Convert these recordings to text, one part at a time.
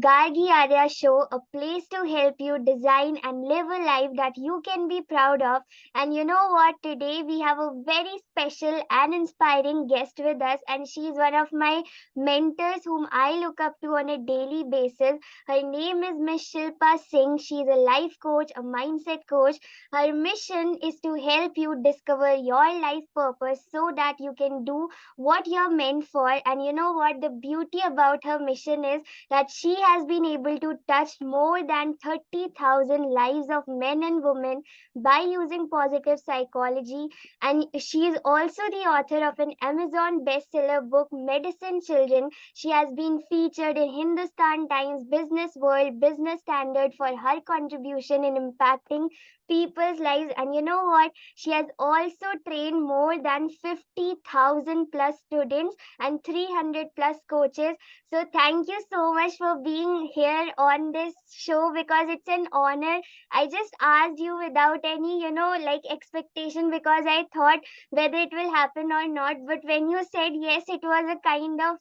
Gargi Arya show, a place to help you design and live a life that you can be proud of. And you know what? Today we have a very special and inspiring guest with us, and she's one of my mentors whom I look up to on a daily basis. Her name is Miss Shilpa Singh. She's a life coach, a mindset coach. Her mission is to help you discover your life purpose so that you can do what you're meant for. And you know what? The beauty about her mission is that she has been able to touch more than 30,000 lives of men and women by using positive psychology. And she is also the author of an Amazon bestseller book, Medicine Children. She has been featured in Hindustan Times, Business World, Business Standard for her contribution in impacting people's lives. And you know what? She has also trained more than 50,000 plus students and 300 plus coaches. So thank you so much for being here on this show because it's an honor. I just asked you without any, like expectation because I thought whether it will happen or not. But when you said yes, it was a kind of,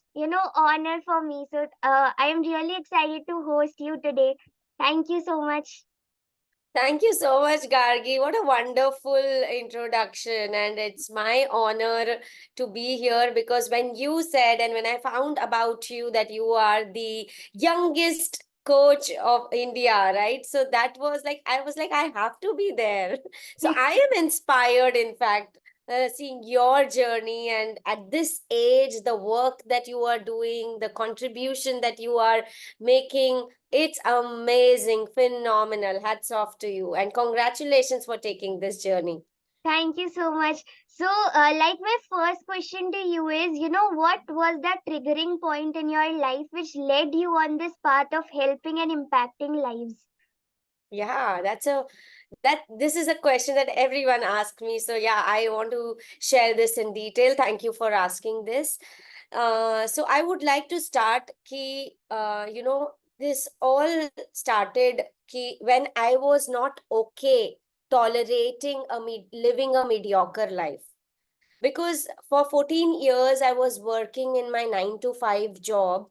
honor for me. So I am really excited to host you today. Thank you so much. Thank you so much, Gargi. What a wonderful introduction. And it's my honor to be here because when you said and when I found about you that you are the youngest coach of India, right? So that was like, I was like, I have to be there. So I am inspired, in fact. Seeing your journey and at this age, the work that you are doing, the contribution that you are making, it's amazing, phenomenal. Hats off to you. And congratulations for taking this journey. Thank you so much. So, like my first question to you is, what was that triggering point in your life which led you on this path of helping and impacting lives? Yeah, this is a question that everyone asks me. So yeah, I want to share this in detail. Thank you for asking this. So I would like to start this all started when I was not okay tolerating living a mediocre life. Because for 14 years I was working in my 9 to 5 job,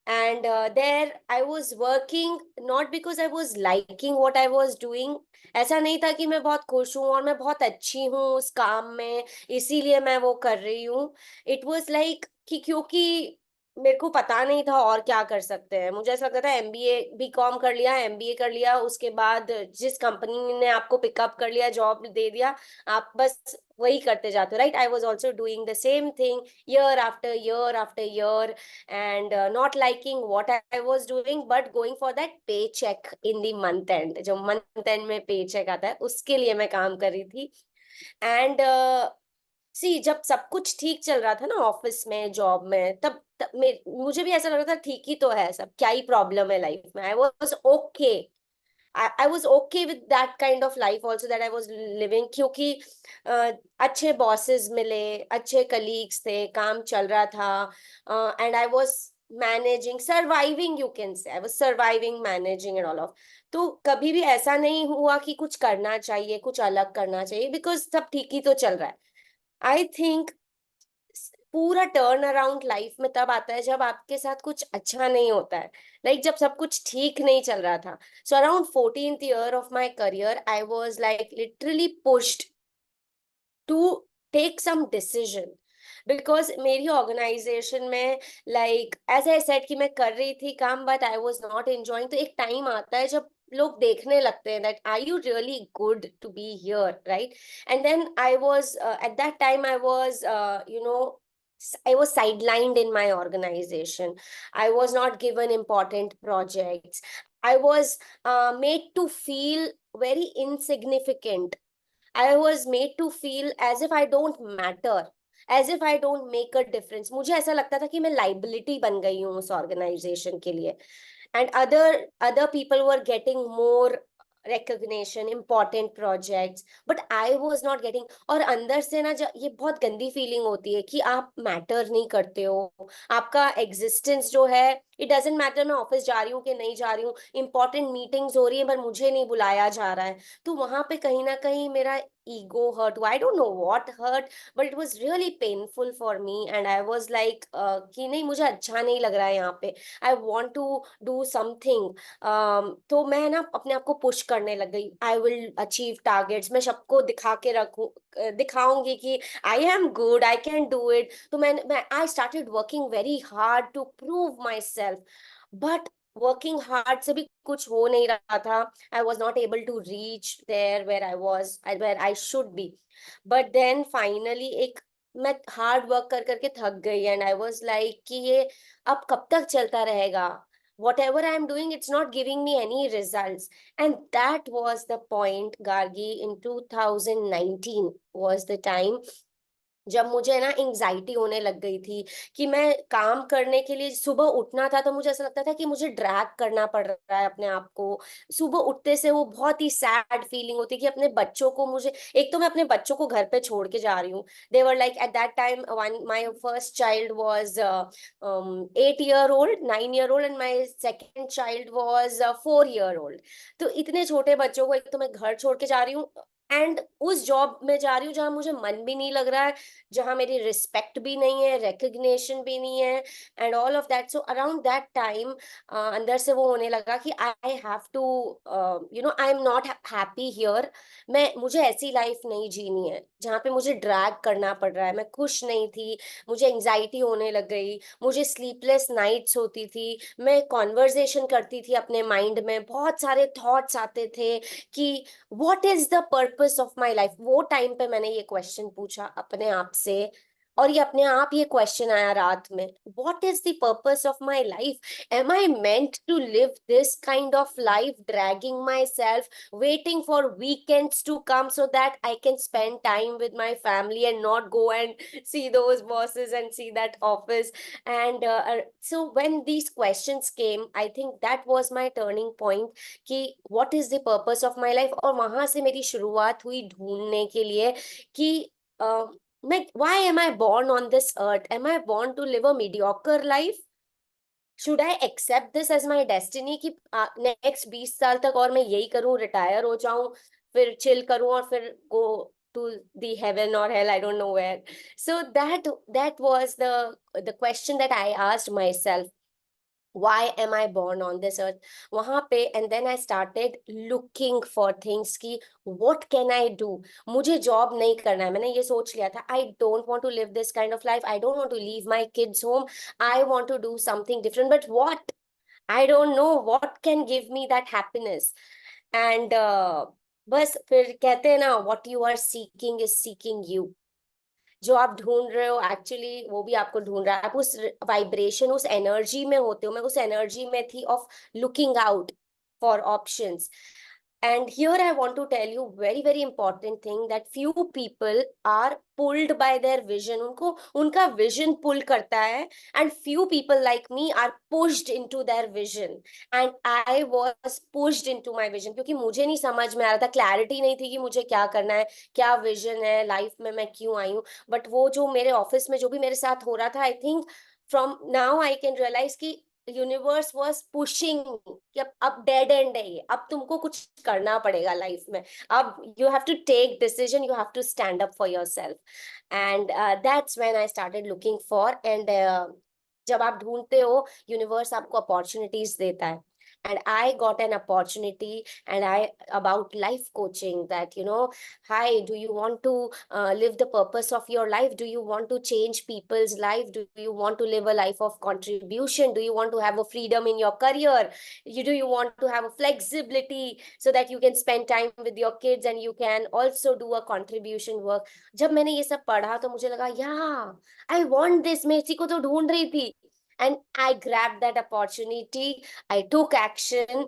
and there I was working not because I was liking what I was doing. ऐसा नहीं था कि मैं बहुत खुश हूँ और मैं बहुत अच्छी हूँ उस काम में, इसीलिए मैं वो कर रही हूँ. इट वाज लाइक कि क्योंकि मेरे को पता नहीं था और क्या कर सकते हैं. मुझे ऐसा लगता था एमबीए बीकॉम कर लिया, एमबीए कर लिया, उसके बाद जिस कंपनी ने आपको पिकअप कर लिया, जॉब दे दिया, आप बस वही करते जाते हो, right? I was also doing the same thing year after year, and not liking what I was doing, but going for that paycheck in the month end. जो month end में paycheck आता है उसके लिए मैं काम कर रही थी. एंड सी जब सब कुछ ठीक चल रहा था ना ऑफिस में, जॉब में, तब मुझे भी ऐसा लग रहा था ठीक ही तो है सब, क्या ही प्रॉब्लम है लाइफ में. I was okay. I was okay with that kind of life also that I was living, क्योंकि अच्छे bosses मिले, अच्छे colleagues थे, काम चल रहा था, and I was managing, surviving, you can say I was surviving, managing and all of. तो कभी भी ऐसा नहीं हुआ कि कुछ करना चाहिए, कुछ अलग करना चाहिए, because सब ठीक ही तो चल रहा है. आई थिंक पूरा टर्न अराउंड लाइफ में तब आता है जब आपके साथ कुछ अच्छा नहीं होता है. लाइक जब सब कुछ ठीक नहीं चल रहा था. So around 14th year of my career I was like literally pushed to take some decision, because मेरी ऑर्गेनाइजेशन में, लाइक एज आई सेड, कि मैं कर रही थी काम but I was not enjoying. तो एक टाइम आता है जब लोग देखने लगते हैं that are you really good to be here, right? And then I was at that time I was I was sidelined in my organization. I was not given important projects. I was made to feel very insignificant. I was made to feel as if I don't matter, as if I don't make a difference. मुझे ऐसा लगता था कि मैं liability बन गई हूँ उस organization के लिए. And other people were getting more recognition, important projects, but I was not getting. और अंदर से ना ये बहुत गंदी फीलिंग होती है कि आप मैटर नहीं करते हो, आपका एग्जिस्टेंस जो है, इट डजेंट मैटर मैं ऑफिस जा रही हूँ कि नहीं जा रही हूँ, इंपॉर्टेंट मीटिंग्स हो रही है पर मुझे नहीं बुलाया जा रहा है. तो वहां पे कहीं ना कहीं मेरा ego hurt हुआ, I don't know what hurt, but it was really painful for me, and I was like कि नहीं, मुझे अच्छा नहीं लग रहा है यहाँ पे, I want to do something. तो मैं ना अपने आप को पुश करने लग गई, आई विल अचीव टारगेट्स, मैं सबको दिखा के रखूं, दिखाऊंगी कि I am good, I can do it. तो मैं I started working very hard to prove myself. But working hard से भी कुछ हो नहीं रहा था. I was not able to reach there where I was, where I should be. But then finally एक, मैं हार्ड वर्क कर करके थक गई, एंड आई वॉज लाइक कि ये अब कब तक चलता रहेगा, whatever I am doing, it's not giving me any results. And that was the point, Gargi, in 2019 was the time जब मुझे ना एंजाइटी होने लग गई थी कि मैं काम करने के लिए सुबह उठना था, तो मुझे ऐसा लगता था कि मुझे ड्रैग करना पड़ रहा है अपने आप को. सुबह उठते से वो बहुत ही सैड फीलिंग होती है कि अपने बच्चों को मुझे, एक तो मैं अपने बच्चों को घर पे छोड़ के जा रही हूँ. They were like at that time, one my first child was 8 year old, 9 year old, and my second child was 4 year old. तो इतने छोटे बच्चों को एक तो मैं घर छोड़ के जा रही हूँ, एंड उस जॉब में जा रही हूँ जहां मुझे मन भी नहीं लग रहा है, जहाँ मेरी रिस्पेक्ट भी नहीं है, रिकग्निशन भी नहीं है, and all of that. So around that time अंदर से वो होने लगा कि I have to, I am not happy here. मुझे ऐसी लाइफ नहीं जीनी है जहाँ पे मुझे ड्रैग करना पड़ रहा है. मैं खुश नहीं थी, मुझे एंजाइटी होने लग गई, मुझे स्लीपलेस नाइट्स होती थी, मैं कॉन्वर्जेशन करती थी अपने माइंड में, बहुत सारे थॉट्स आते थे कि what is the purpose of my life. वो टाइम पे मैंने ये क्वेश्चन पूछा अपने आप से, और ये अपने आप ये क्वेश्चन आया रात में, what is the purpose of my life. Am I meant to live this kind of life, dragging myself, waiting for weekends to come so that I can spend time with my family and not go and see those bosses and see that office. And so when these questions came, I think that was my turning point कि what is the purpose of my life. और वहां से मेरी शुरुआत हुई ढूंढने के लिए कि मैं, why am I born on this earth? Am I born to live a mediocre life? Should I accept this as my destiny कि नेक्स्ट 20 साल तक और मैं यही करूं, रिटायर हो जाऊं, फिर चिल करूं और फिर गो टू दी हेवन और hell, I don't know where. So that was the question that I asked myself, why am I born on this earth. वहां पे, and then I started looking for things कि what can I do. मुझे job नहीं करना है, मैंने ये सोच लिया था, I don't want to live this kind of life, I don't want to leave my kids home, I want to do something different, but what, I don't know what can give me that happiness. And बस फिर कहते हैं ना, what you are seeking is seeking you. जो आप ढूंढ रहे हो एक्चुअली वो भी आपको ढूंढ रहा है. आप उस वाइब्रेशन, उस एनर्जी में होते हो. मैं उस एनर्जी में थी of looking out for options. And here I want to tell you very very important thing, that few people are pulled by their vision. उनको उनका vision pull करता है, and few people like me are pushed into their vision. And I was pushed into my vision क्योंकि मुझे नहीं समझ में आ रहा था, क्लैरिटी नहीं थी कि मुझे क्या करना है, क्या विजन है लाइफ में, मैं क्यों आई हूँ. बट वो जो मेरे ऑफिस में जो भी मेरे साथ हो रहा था, I think from now I can realize कि यूनिवर्स वॉज पुशिंग कि अब डेड एंड है ये, अब तुमको कुछ करना पड़ेगा लाइफ में, अब you have to take decision, you have to stand up for yourself. And that's when I started looking for. And जब आप ढूंढते हो, यूनिवर्स आपको अपॉर्चुनिटीज देता है. And I got an opportunity, and I about life coaching, that hi, do you want to live the purpose of your life? Do you want to change people's life? Do you want to live a life of contribution? Do you want to have a freedom in your career? Do you want to have a flexibility so that you can spend time with your kids and you can also do a contribution work? जब मैंने ये सब पढ़ा तो मुझे लगा, yeah, I want this, मैं इसी को तो ढूंढ रही थी. And I grabbed that opportunity, I took action,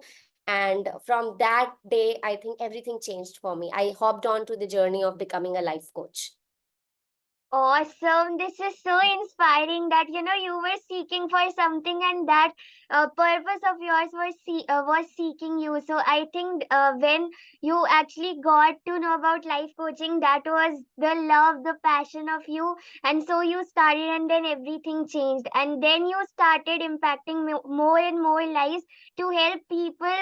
and from that day, I think everything changed for me. I hopped on to the journey of becoming a life coach. Awesome. This is so inspiring that you were seeking for something, and that purpose of yours was seeking you. So I think when you actually got to know about life coaching, that was the love, the passion of you, and so you started, and then everything changed, and then you started impacting more and more lives to help people,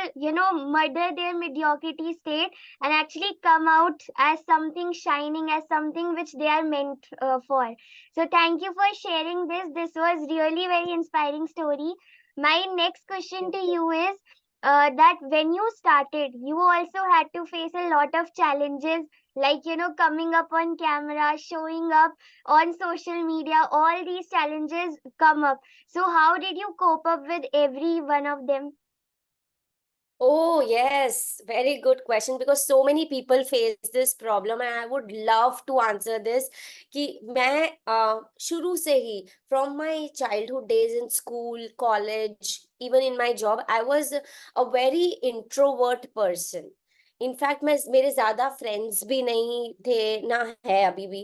murder their mediocrity state and actually come out as something shining, as something which they are meant for. So thank you for sharing this. This was really very inspiring story. My next question to you is that when you started, you also had to face a lot of challenges, like coming up on camera, showing up on social media. All these challenges come up. So how did you cope up with every one of them? Oh, yes, very good question because so many people face this problem and I would love to answer this कि मैं शुरू से ही from my childhood days in school, college, even in my job, I was a very introvert person. In fact मैं मेरे ज्यादा friends भी नहीं थे ना है अभी भी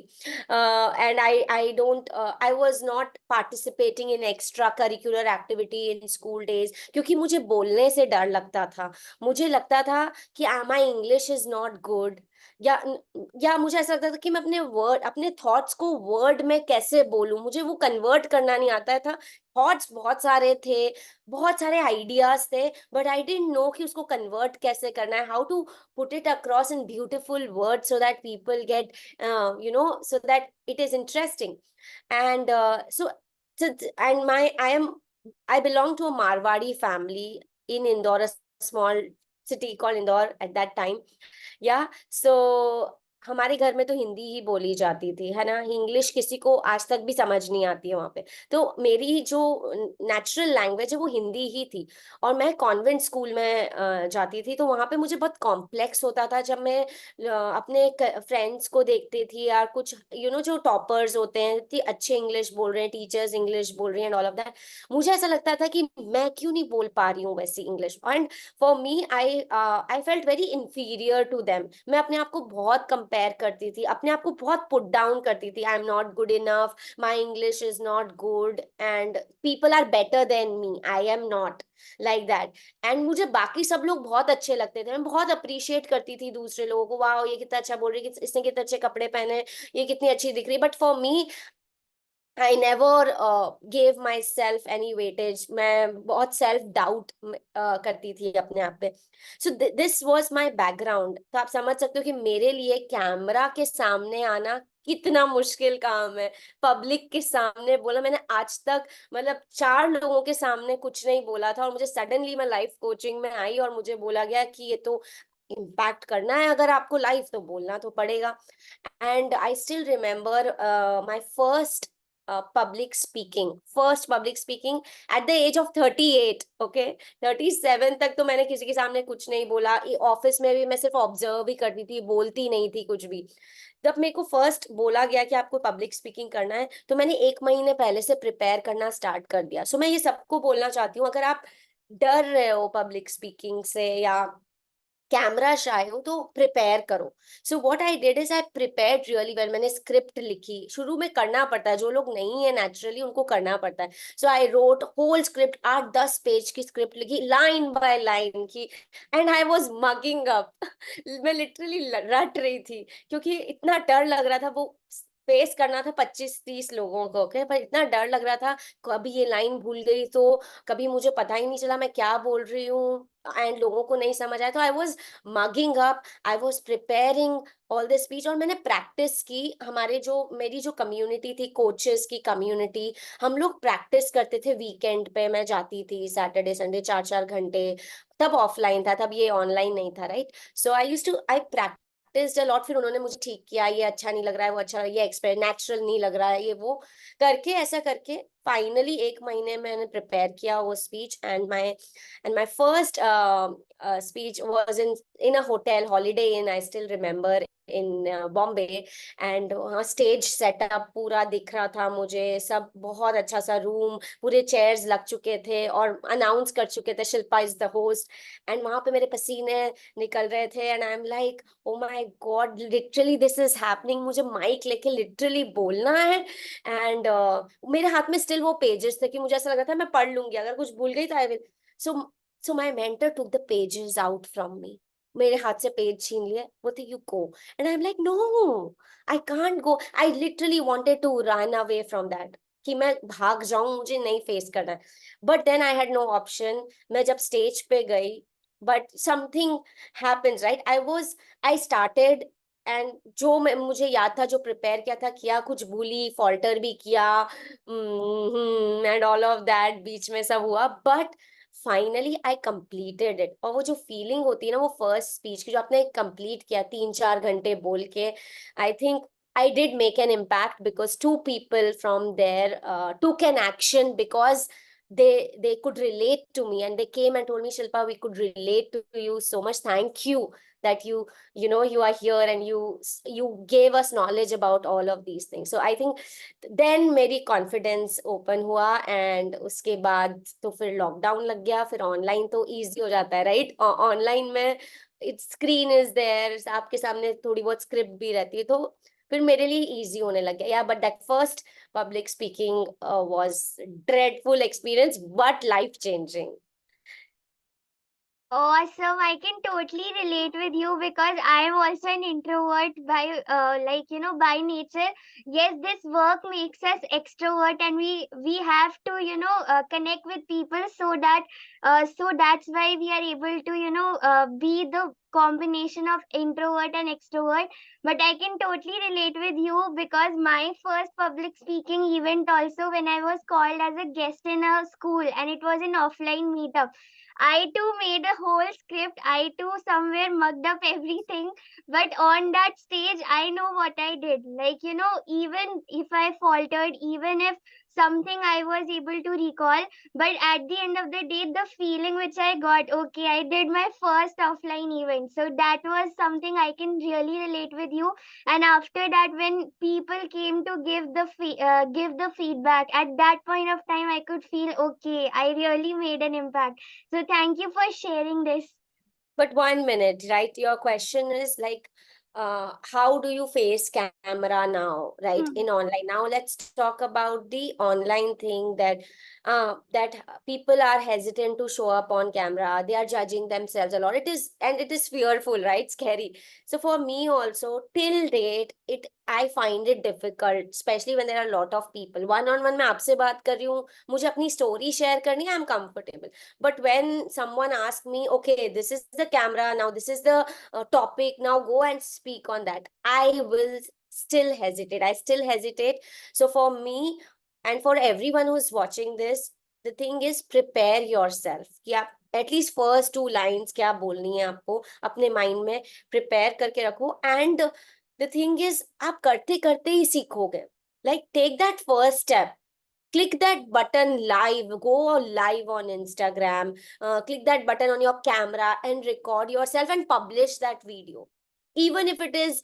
and I don't I was not participating in extra curricular activity in school days क्योंकि मुझे बोलने से डर लगता था मुझे लगता था कि माई इंग्लिश इज नॉट गुड या या मुझे ऐसा लगता था कि मैं अपने थॉट्स को वर्ड में कैसे बोलूं मुझे वो कन्वर्ट करना नहीं आता था थॉट्स बहुत सारे थे बहुत सारे आइडियाज थे बट आई डिडंट नो कि उसको कन्वर्ट कैसे करना है how to put it across in beautiful words so that people get so that it is interesting and and my I belong to a Marwadi family in Indore, a small city called Indore at that time. या सो हमारे घर में तो हिंदी ही बोली जाती थी है ना इंग्लिश किसी को आज तक भी समझ नहीं आती है वहां पे तो मेरी जो नेचुरल लैंग्वेज है वो हिंदी ही थी और मैं कॉन्वेंट स्कूल में जाती थी तो वहां पे मुझे बहुत कॉम्प्लेक्स होता था जब मैं अपने फ्रेंड्स को देखती थी या कुछ जो टॉपर्स होते हैं इतनी अच्छे इंग्लिश बोल रहे हैं टीचर्स इंग्लिश बोल रही हैं ऑल ऑफ दैट मुझे ऐसा लगता था कि मैं क्यों नहीं बोल पा रही हूँ वैसी English and for me I felt very inferior to them मैं अपने आप को बहुत कंपेयर करती थी अपने आप को बहुत पुट डाउन करती थी I am not good enough my English is not good and people are better than me I am not like that and मुझे बाकी सब लोग बहुत अच्छे लगते थे मैं बहुत अप्रिशिएट करती थी दूसरे लोगों को वाह ये कितना अच्छा बोल रही है इसने कितने अच्छे कपड़े पहने ये कितनी अच्छी दिख रही but for me I never gave myself any weightage. मैं बहुत self doubt करती थी अपने आप पे. So this was my background. तो आप समझ सकते हो कि मेरे लिए कैमरा के सामने आना कितना मुश्किल काम है पब्लिक के सामने बोला मैंने आज तक मतलब 4 लोगों के सामने कुछ नहीं बोला था और मुझे सडनली मैं लाइफ कोचिंग में आई और मुझे बोला गया कि ये तो इम्पैक्ट करना है अगर आपको लाइफ तो बोलना तो पड़ेगा and I still remember my first public speaking at the age of 38 okay 37 तक तो मैंने किसी के सामने कुछ नहीं बोला ऑफिस में भी मैं सिर्फ ऑब्जर्व ही करती थी बोलती नहीं थी कुछ भी जब मेरे को फर्स्ट बोला गया कि आपको पब्लिक स्पीकिंग करना है तो मैंने 1 महीने पहले से प्रिपेयर करना स्टार्ट कर दिया सो मैं ये सबको बोलना चाहती हूँ अगर आप डर रहे हो पब्लिक स्पीकिंग से या कैमरा शाय हो तो प्रिपेयर करो so what I did is I prepared really well मैंने स्क्रिप्ट लिखी शुरू में करना पड़ता है जो लोग नहीं है नेचुरली उनको करना पड़ता है so I wrote whole script 8-10 page की स्क्रिप्ट लिखी लाइन बाय लाइन की and I was mugging up मैं लिटरली रट रही थी क्योंकि इतना डर लग रहा था वो फेस करना था 25-30 लोगों को ओके पर इतना डर लग रहा था कभी ये लाइन भूल गई तो कभी मुझे पता ही नहीं चला मैं क्या बोल रही हूँ एंड लोगों को नहीं समझ आया तो I was mugging up I was preparing all this speech और मैंने प्रैक्टिस की हमारे जो मेरी जो कम्युनिटी थी कोचेस की कम्युनिटी हम लोग प्रैक्टिस करते थे वीकेंड पे मैं जाती थी सैटरडे संडे 4-4 घंटे तब ऑफलाइन था तब ये ऑनलाइन नहीं था right so I practised a lot फिर उन्होंने मुझे ठीक किया ये अच्छा नहीं लग रहा है वो अच्छा ये एक्सपेरिमेंट नेचुरल नहीं लग रहा है ये वो करके ऐसा करके फाइनली 1 महीने मैंने प्रिपेयर किया वो speech, and my first speech was in a hotel, Holiday Inn, I still remember, in Bombay. And वहाँ स्टेज सेटअप पूरा दिख रहा था मुझे, सब बहुत अच्छा सा रूम, पूरे चेयर्स लग चुके थे और अनाउंस कर चुके थे Shilpa is the host. And वहां पे मेरे पसीने निकल रहे थे, and I am like oh my God, literally this is happening, मुझे माइक लेके लिटरली बोलना है। एंड मेरे हाथ में स्टिल वो पेजेस थे कि मुझे ऐसा लगा था मैं पढ़ लूंगी, अगर कुछ भूल गई तो I will. So so my mentor took the pages out from me, मेरे हाथ से पेज छीन लिए, बोलते you go. And I am like no, I can't go, I literally wanted to run away from that, कि मैं भाग जाऊं, मुझे नहीं फेस करना है। But then I had no option, मैं जब स्टेज पे गई, but something happens, right, I started, and जो मैं मुझे याद था, जो प्रिपेयर किया था, किया, कुछ भूली, फॉल्टर भी किया, एंड ऑल ऑफ दैट, बीच में सब हुआ, but finally I completed it. और वो जो फीलिंग होती है ना, वो फर्स्ट स्पीच की, जो आपने कंप्लीट किया 3-4 घंटे बोल के, I think I did make an impact, because two people from there took an action, because they could relate to me, and they came and told me, Shilpa, we could relate to you so much, thank you that you are here, and you gave us knowledge about all of these things. So I think then मेरी confidence open हुआ, and उसके बाद तो फिर lockdown लग गया, फिर online तो इजी हो जाता है, राइट, ऑनलाइन में इट्स स्क्रीन इज देयर, आपके सामने थोड़ी बहुत स्क्रिप्ट भी रहती है, तो फिर मेरे लिए इजी होने लग गया, या but that first public speaking was dreadful experience, but life changing. Awesome. I can totally relate with you because I am also an introvert by by nature. Yes, this work makes us extrovert and we have to, connect with people so that's why we are able to, be the combination of introvert and extrovert. But I can totally relate with you because my first public speaking event also, when I was called as a guest in a school, and it was an offline meetup. I too made a whole script. I too somewhere mugged up everything. But on that stage, I know what I did. Like, even if I faltered, even if something I was able to recall, but at the end of the day, the feeling which I got, okay, I did my first offline event. So that was something I can really relate with you. And after that, when people came to give the feedback, at that point of time, I could feel okay. I really made an impact. So thank you for sharing this. But 1 minute, right? Your question is like, how do you face camera now, right? Hmm. In online. Now let's talk about the online thing, that people are hesitant to show up on camera. They are judging themselves a lot. It is fearful, right? Scary. So for me also, till date, I find it difficult, especially when there are a lot of people. One on one, मैं आपसे बात कर रही हूँ, मुझे अपनी story share करनी है, I'm comfortable. But when someone asks me, okay, this is the camera, now this is the topic, now go and speak on that, I will still hesitate. I still hesitate. So for me, and for everyone who's watching this, the thing is, prepare yourself कि आप at least first 2 lines क्या बोलनी है आपको, अपने mind में prepare करके रखो, एंड द थिंग इज, आप करते करते ही सीखोगे, like take that first step, click that button live, go live on Instagram, click that button on your camera and record yourself and publish that video, even if it is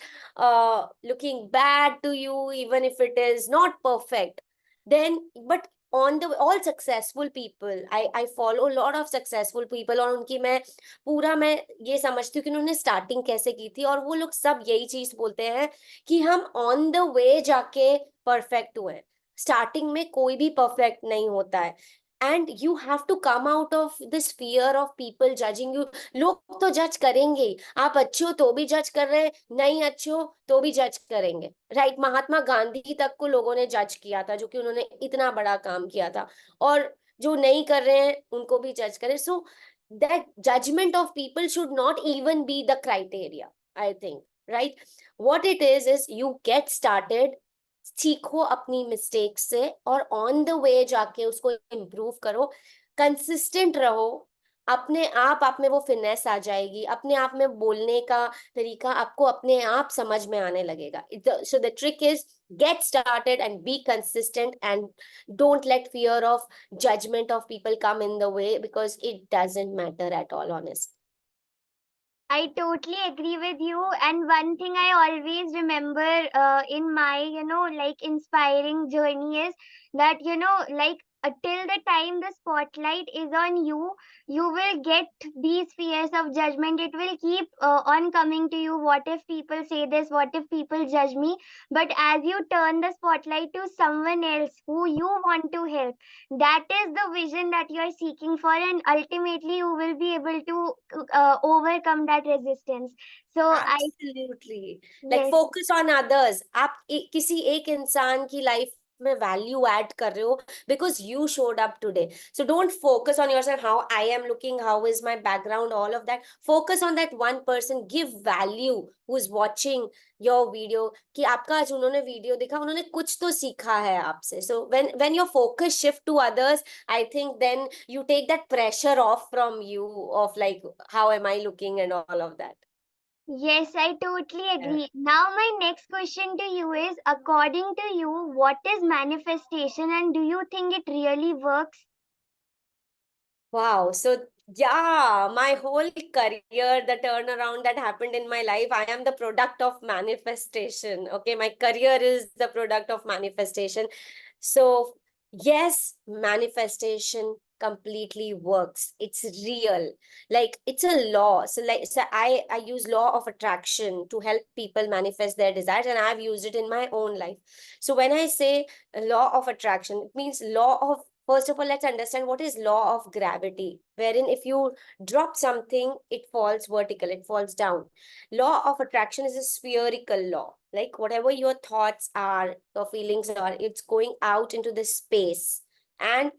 looking bad to you, even if it is not perfect, then, but on the all successful people, I follow a lot of successful people, और उनकी मैं ये समझती हूँ कि उन्होंने starting कैसे की थी, और वो लोग सब यही चीज बोलते हैं कि हम ऑन द वे जाके परफेक्ट हुए, स्टार्टिंग में कोई भी परफेक्ट नहीं होता है, and you have to come out of this fear of people judging you. लोग तो जज करेंगे ही, आप अच्छे हो तो भी जज कर रहे हैं, नहीं अच्छे हो तो भी जज करेंगे, राइट? महात्मा गांधी तक को लोगों ने जज किया था, जो कि उन्होंने इतना बड़ा काम किया था, और जो नहीं कर रहे हैं उनको भी जज करें। So that judgement of people should not even be the criteria, I think, right? What it is you get started, सीखो अपनी मिस्टेक से, और ऑन द वे जाके उसको इम्प्रूव करो, कंसिस्टेंट रहो, अपने आप में वो फिनेस आ जाएगी, अपने आप में बोलने का तरीका आपको अपने आप समझ में आने लगेगा. So the trick is get started and be consistent, and don't let fear of judgment of people come in the way, because it doesn't matter at all, honest. I totally agree with you. And one thing I always remember in my, like inspiring journey is that, like till the time the spotlight is on you, you will get these fears of judgment. It will keep on coming to you. What if people say this? What if people judge me? But as you turn the spotlight to someone else who you want to help, that is the vision that you are seeking for, and ultimately you will be able to overcome that resistance. So I absolutely. Like yes. Focus on others. आप किसी एक इंसान की life में value add कर रहे हो because you showed up today. So don't focus on yourself, how I am looking, how is my background, all of that. Focus on that one person. Give value who is watching your video, कि आपका आज उन्होंने video देखा, उन्होंने कुछ तो सीखा है आपसे. So when your focus shift to others, I think then you take that pressure off from you off like how am I looking and all of that. Yes, I totally agree. Now my next question to you is, according to you, what is manifestation and do you think it really works? Wow. So, yeah, my whole career, the turnaround that happened in my life, I am the product of manifestation. Okay. My career is the product of manifestation. So, yes, manifestation completely works. It's real. Like it's a law. So I use law of attraction to help people manifest their desires, and I've used it in my own life. So when I say law of attraction, it means law of, first of all, let's understand what is law of gravity, wherein if you drop something, it falls vertical, it falls down. Law of attraction is a spherical law. Like whatever your thoughts are, your feelings are, it's going out into the space. And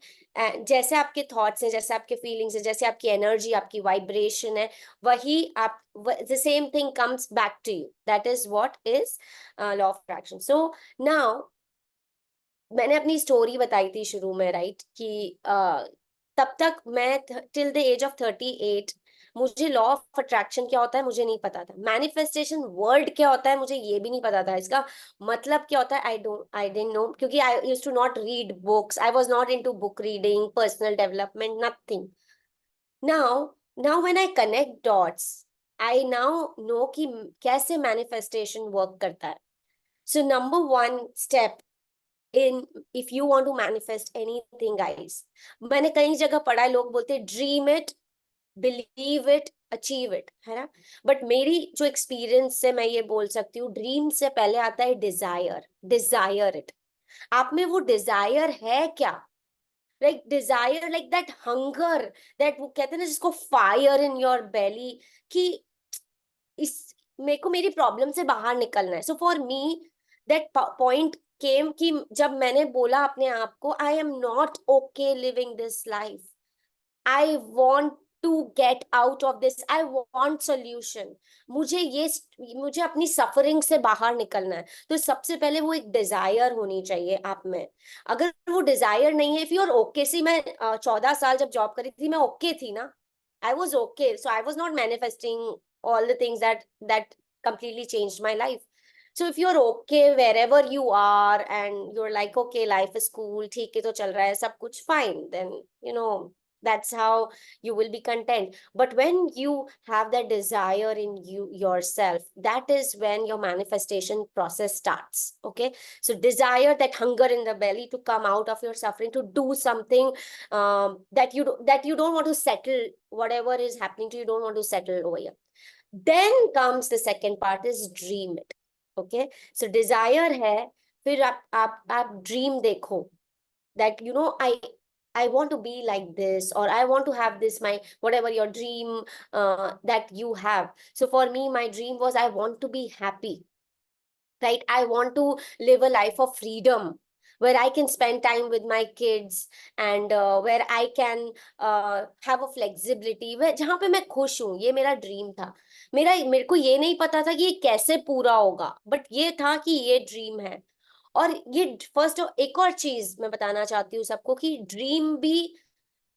जैसे आपके thoughts हैं, जैसे आपके feelings हैं, जैसे आपकी energy, आपकी vibration है, वही आप, the same thing comes back to you. That is what is law of attraction. So now मैंने अपनी स्टोरी बताई थी शुरू में, राइट, कि तब तक मैं टिल द एज ऑफ 38 मुझे लॉ ऑफ अट्रैक्शन क्या होता है मुझे नहीं पता था. मैनिफेस्टेशन वर्ड क्या होता है मुझे ये भी नहीं पता था. इसका मतलब क्या होता है आई डिडंट नो, क्योंकि I used to not read books. I was not into book reading, personal development, nothing. Now now when I connect dots, I now know कि कैसे मैनिफेस्टेशन वर्क करता है. So number one step in, if you want to manifest anything, guys, मैंने कई जगह पढ़ा है, लोग बोलते हैं dream it, believe it, achieve it, है ना. बट मेरी जो एक्सपीरियंस से मैं ये बोल सकती हूँ, ड्रीम से पहले आता है डिजायर. Desire it. आप में वो डिजायर है क्या? Like Dzire, like that hunger, that वो कहते हैं ना जिसको फायर इन योर बेली, कि इस, मेरे को मेरी प्रॉब्लम से बाहर निकलना है. So for me that point came कि जब मैंने बोला अपने आप को, I am not okay living this life, I want to get out of this, I want solution. मुझे ये, मुझे अपनी सफरिंग से बाहर निकलना है. तो सबसे पहले वो एक डिजायर होनी चाहिए आप में. अगर वो डिजायर नहीं है, इफ यू आर ओके, सी मैं 14 साल जब जॉब करी थी, मैं ओके थी ना. I was okay. So I was not manifesting all the things that completely changed my life. So if you're okay wherever you are and you're like, okay, life is cool, ठीक है तो चल रहा है सब कुछ, fine, then you know that's how you will be content. But when you have that desire in you yourself, that is when your manifestation process starts. Okay, so desire, that hunger in the belly to come out of your suffering, to do something that you don't want to settle. Whatever is happening to you, don't want to settle over here. Then comes the second part, is dream it. Okay, so desire है, फिर आप dream देखो, that you know I want to be like this, or I want to have this, my whatever your dream that you have. So for me, my dream was, I want to be happy, right? I want to live a life of freedom, where I can spend time with my kids, and where I can have a flexibility, where जहाँ पे मैं खुश हूँ. ये मेरा dream था. मेरे को ये नहीं पता था कि ये कैसे पूरा होगा, बट ये था कि ये ड्रीम है. और ये फर्स्ट, एक और चीज मैं बताना चाहती हूँ सबको, कि ड्रीम भी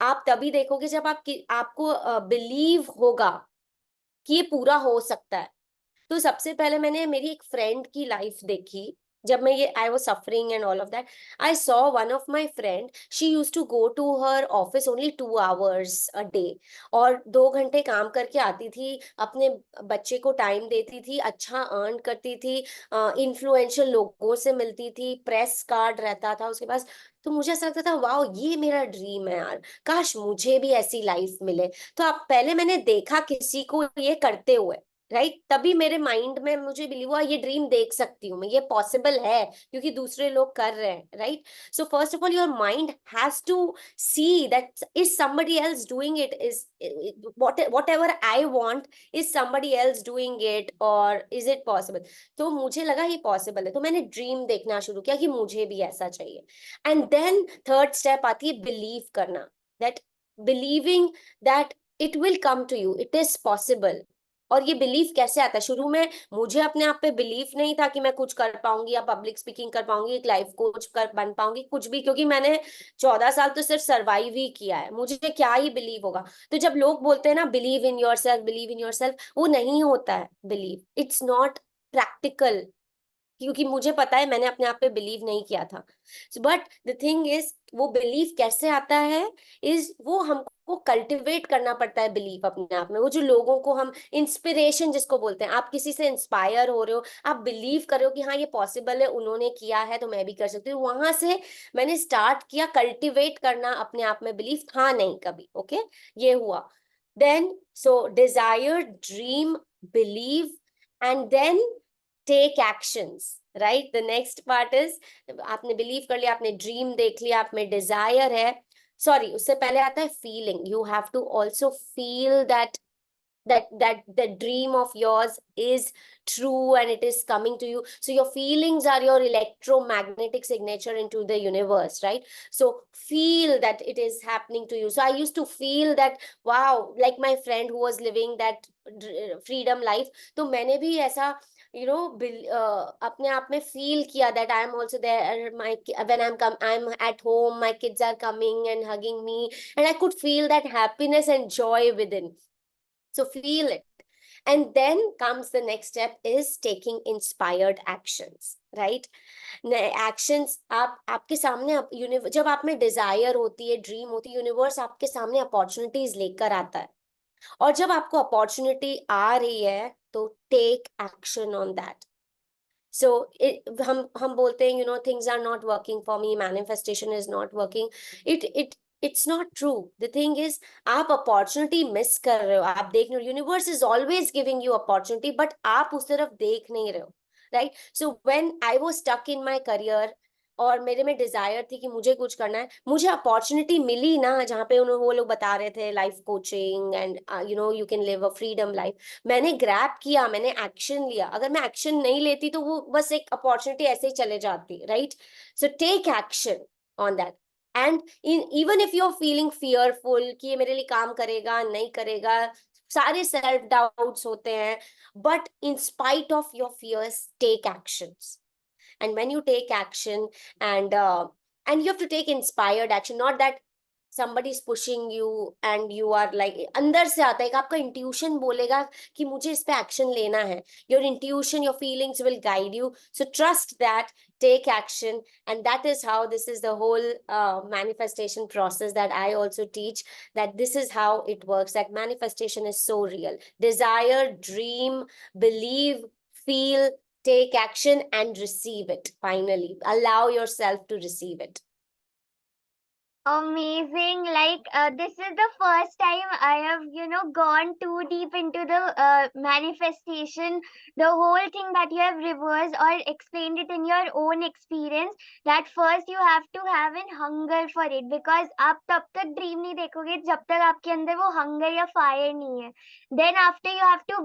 आप तभी देखोगे जब आपको बिलीव होगा कि ये पूरा हो सकता है। तो सबसे पहले मैंने मेरी एक फ्रेंड की लाइफ देखी। जब मैं ये I was suffering and all of that, I saw one of my friend, she use to go to her office only 2 hours a day, और 2 घंटे काम करके आती थी, अपने बच्चे को टाइम देती थी, अच्छा अर्न करती थी, इन्फ्लुएंशियल लोगों से मिलती थी, प्रेस कार्ड रहता था उसके पास। तो मुझे ऐसा लगता था, वाह ये मेरा ड्रीम है यार, काश मुझे भी ऐसी लाइफ मिले। तो आप पहले मैंने देखा किसी को ये करते हुए, राइट, तभी मेरे माइंड में मुझे बिलीव हुआ ये ड्रीम देख सकती हूँ मैं, ये पॉसिबल है क्योंकि दूसरे लोग कर रहे हैं, right. So first of all your mind has to see that is somebody else doing it, is whatever I want, is somebody else doing it, or is it possible। तो मुझे लगा ये पॉसिबल है, तो मैंने ड्रीम देखना शुरू किया कि मुझे भी ऐसा चाहिए। एंड देन थर्ड स्टेप आती है बिलीव करना, that believing that it will come to you, it is possible. और ये बिलीफ कैसे आता है? शुरू में मुझे अपने आप पे बिलीफ नहीं था कि मैं कुछ कर पाऊंगी या पब्लिक स्पीकिंग कर पाऊंगी, एक लाइफ कोच कर बन पाऊंगी, कुछ भी, क्योंकि मैंने 14 साल तो सिर्फ सर्वाइव ही किया है, मुझे क्या ही बिलीव होगा। तो जब लोग बोलते हैं ना believe in your self, believe in your self, वो नहीं होता है बिलीव, इट्स नॉट प्रैक्टिकल, क्योंकि मुझे पता है मैंने अपने आप पे बिलीव नहीं किया था। बट द थिंग इज, वो बिलीव कैसे आता है, इज वो हमको कल्टिवेट करना पड़ता है बिलीव अपने आप में। वो जो लोगों को हम इंस्पिरेशन जिसको बोलते हैं, आप किसी से इंस्पायर हो रहे हो, आप बिलीव कर रहे हो कि हाँ ये पॉसिबल है, उन्होंने किया है तो मैं भी कर सकती हूँ, वहां से मैंने स्टार्ट किया कल्टिवेट करना अपने आप में बिलीव, था नहीं कभी, ओके। ये हुआ। Then so desire, dream, believe, and then take actions, right. The next part is, आपने बिलीव कर लिया, आपने ड्रीम देख लिया, आप में डिजायर है, सॉरी उससे पहले आता है feeling. You have to also feel that the dream of yours is true and it is coming to you. So your feelings are your electromagnetic signature into the universe, right? So feel that it is happening to you. So I used to feel that, wow, like my friend who was living that freedom life, तो मैंने भी ऐसा अपने आप में feel किया that I am also there, my when I'm at home, my kids are coming and hugging me, and I could feel that happiness and joy within. So feel it. And then comes the next step is taking inspired actions, right? Actions, आप आपके सामने जब आप में Dzire होती है, dream होती है, यूनिवर्स आपके सामने अपॉर्चुनिटीज लेकर आता है। और जब आपको अपॉर्चुनिटी आ रही है तो take action on that. So हम बोलते हैं, things are not working for me, manifestation is not working. It's not true. The thing is, आप अपॉर्चुनिटी मिस कर रहे हो, आप देख नहीं रहे हो। Universe is always giving you opportunity, but आप उस तरफ देख नहीं रहे हो, right. So when I was stuck in my career और मेरे में डिजायर थी कि मुझे कुछ करना है, मुझे अपॉर्चुनिटी मिली ना, जहाँ पे उन्होंने वो लोग बता रहे थे life coaching and you can live a freedom life, मैंने ग्रैब किया, मैंने एक्शन लिया। अगर मैं एक्शन नहीं लेती तो वो बस एक अपॉर्चुनिटी ऐसे ही चले जाती, right. So take action on that. And even if you are feeling fearful कि ये मेरे लिए काम करेगा नहीं करेगा, सारे सेल्फ डाउट्स होते हैं, but in spite of your fears take actions. And when you take action, and you have to take inspired action, not that somebody is pushing you and you are like, अंदर से आता है, एक आपका intuition बोलेगा कि मुझे इस पे एक्शन लेना है। your intuition, your feelings will guide you, so trust that, take action. And that is how, this is the whole manifestation process that I also teach, that this is how it works, that manifestation is so real. Desire, dream, believe, feel, take action, and receive it. Finally, allow yourself to receive it. Amazing. Like, this is the first time I have, gone too deep into the manifestation. The whole thing that you have reversed or explained it in your own experience. That first you have to have an hunger for it, because आप तब तक dream नहीं देखोगे जब तक आपके अंदर वो हंगर या फायर नहीं है. Then after you have to,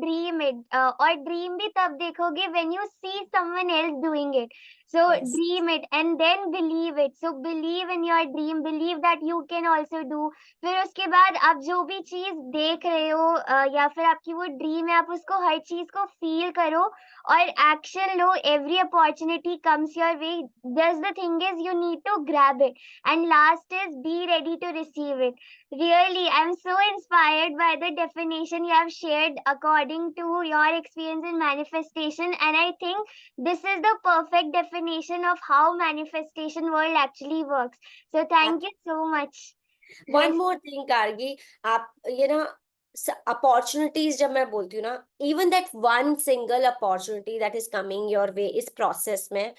dream it. और ड्रीम भी तब देखोगे when you see someone else doing it. So Yes. dream it and then believe it. So believe in your dream, believe that you can also do. फिर उसके बाद आप जो भी चीज देख रहे हो या फिर आपकी वो ड्रीम है, आप उसको हर चीज को फील करो or action low, every opportunity comes your way. Just the thing is you need to grab it, and last is be ready to receive it. Really, I'm so inspired by the definition you have shared according to your experience in manifestation, and I think this is the perfect definition of how manifestation world actually works. So thank you so much. One This more thing Gargi, आप ये ना opportunities जब मैं बोलती हूँ ना, even that one single opportunity that is coming your way इस process में,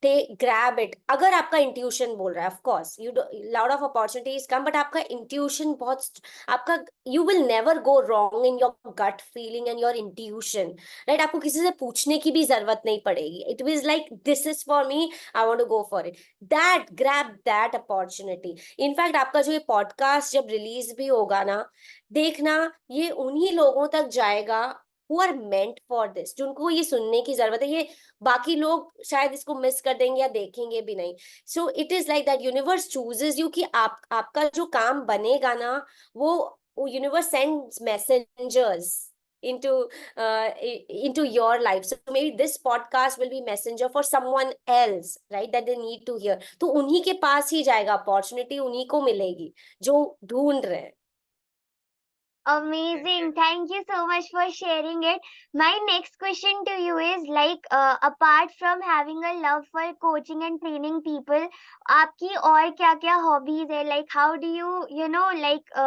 ग्रैब इट। अगर आपका इंट्यूशन बोल रहा है, of course you lot of opportunities come, but आपका इंट्यूशन बहुत आपका, you will never go wrong in your gut feeling and your intuition, right? आपको किसी से पूछने की भी जरूरत नहीं पड़ेगी। It was like this is for me, I want to go for it. That grab that opportunity. In fact आपका जो ये पॉडकास्ट जब रिलीज भी होगा ना, देखना ये उन्हीं लोगों तक जाएगा who are meant for this, जिनको ये सुनने की जरूरत है। ये बाकी लोग शायद इसको मिस कर देंगे या देखेंगे भी नहीं। So it is like that universe chooses you, कि आप आपका जो काम बनेगा ना, वो universe sends messengers into into your life. So maybe this podcast will be messenger for someone else, right, that they need to hear. तो उन्हीं के पास ही जाएगा अपॉर्चुनिटी, उन्हीं को मिलेगी जो ढूंढ रहे हैं। amazing. Thank you so much for sharing it. My next question to you is like, apart from having a love for coaching and training people, आपकी और क्या-क्या hobbies है? Like, how do you, like,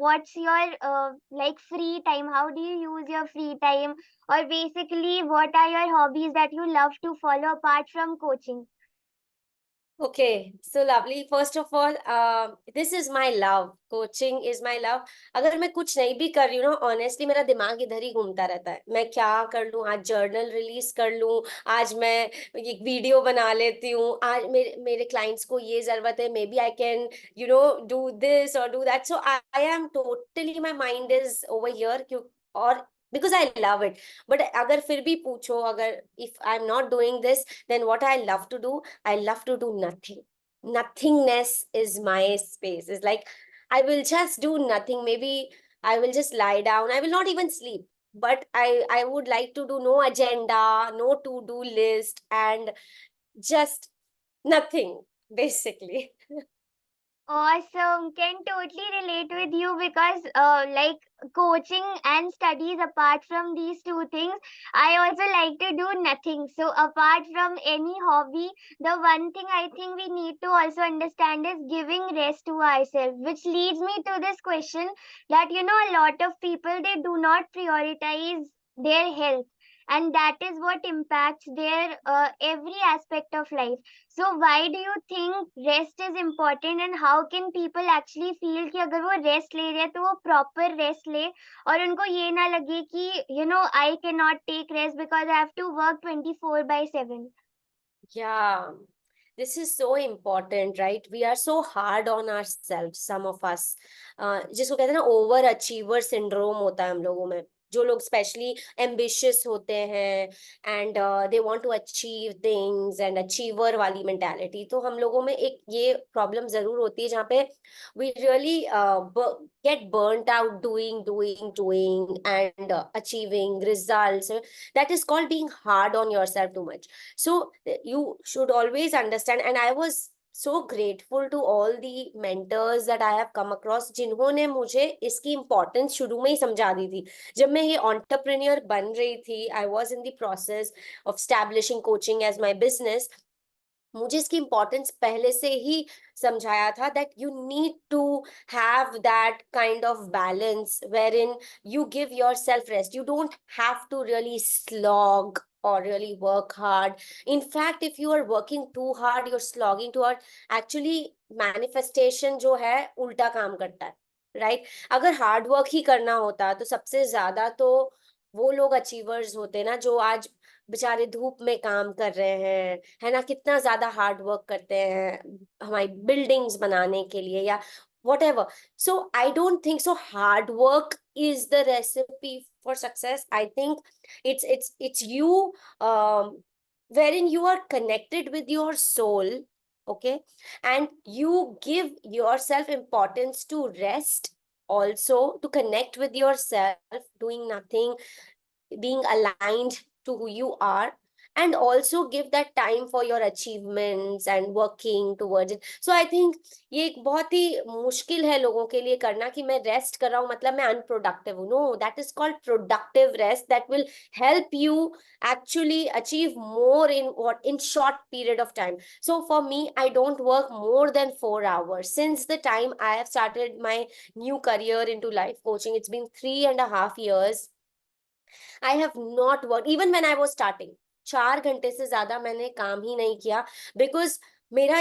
what's your like free time? How do you use your free time? Or basically, what are your hobbies that you love to follow apart from coaching? Okay, so lovely. First of all, this is my love. Coaching is my love. अगर मैं कुछ नहीं भी कर रही हूँ ना, honestly मेरा दिमाग इधर ही घूमता रहता है। मैं क्या कर लूँ, आज जर्नल रिलीज कर लूँ, आज मैं एक वीडियो बना लेती हूँ, आज मेरे मेरे क्लाइंट्स को ये जरूरत है, maybe I can do this और do that. So I am totally, my mind is over here, क्यों? और because I love it. But अगर फिर भी पूछो, अगर if I am not doing this, then what I love to do, I love to do nothing. Nothingness is my space. It's like I will just do nothing. Maybe I will just lie down. I will not even sleep. But I would like to do no agenda, no to-do list, and just nothing, basically. Awesome. Can totally relate with you because, like coaching and studies, apart from these two things, I also like to do nothing. So, apart from any hobby, the one thing I think we need to also understand is giving rest to ourselves, which leads me to this question that, a lot of people they do not prioritize their health, and that is what impacts their every aspect of life. So why do you think rest is important, and how can people actually feel कि अगर वो rest ले रहे हैं तो वो proper rest ले, और उनको ये ना लगे कि I cannot take rest because I have to work 24/7. Yeah, this is so important, right? We are so hard on ourselves, some of us. जिसको कहते हैं ना, ओवर अचीवर सिंड्रोम होता है हम लोगों में। जो लोग स्पेशली एम्बिशियस होते हैं and they want to achieve things and achiever वाली मेंटालिटी, तो हम लोगों में एक ये प्रॉब्लम जरूर होती है जहाँ पे we really get burnt out doing and achieving results. That is called being hard on yourself too much. So you should always understand, and I was so grateful to all the mentors that I have come across, जिन्होंने मुझे इसकी importance शुरू में ही समझा दी थी। जब मैं ये entrepreneur बन रही थी, I was in the process of establishing coaching as my business, मुझे इसकी इम्पोर्टेंस पहले से ही समझाया था, that you need to have that kind of balance wherein you give yourself rest. You don't have to really slog or really work hard. In fact, if you are working too hard, you're slogging too hard, actually manifestation जो है उल्टा काम करता है, right? अगर hard work ही करना होता तो सबसे ज्यादा तो वो लोग अचीवर्स होते ना, जो आज बेचारे धूप में काम कर रहे हैं, है ना, कितना ज्यादा हार्ड वर्क करते हैं हमारी बिल्डिंग्स बनाने के लिए या whatever. So I don't think so hard work is the recipe for success. I think it's you, wherein you are connected with your soul, okay, and you give yourself importance to rest, also to connect with yourself, doing nothing, being aligned to who you are, and also give that time for your achievements and working towards it. So I think ये एक बहुत ही मुश्किल है लोगों के लिए करना कि मैं रेस्ट कर रहा हूँ मतलब मैं अनप्रोडक्टिव हूँ. No, that is called productive rest that will help you actually achieve more in short period of time. So for me, I don't work more than 4 hours. Since the time I have started my new career into life coaching, it's been 3.5 years. I have not work even when I was starting. 4 घंटे से ज्यादा मैंने काम ही नहीं किया. Because मेरा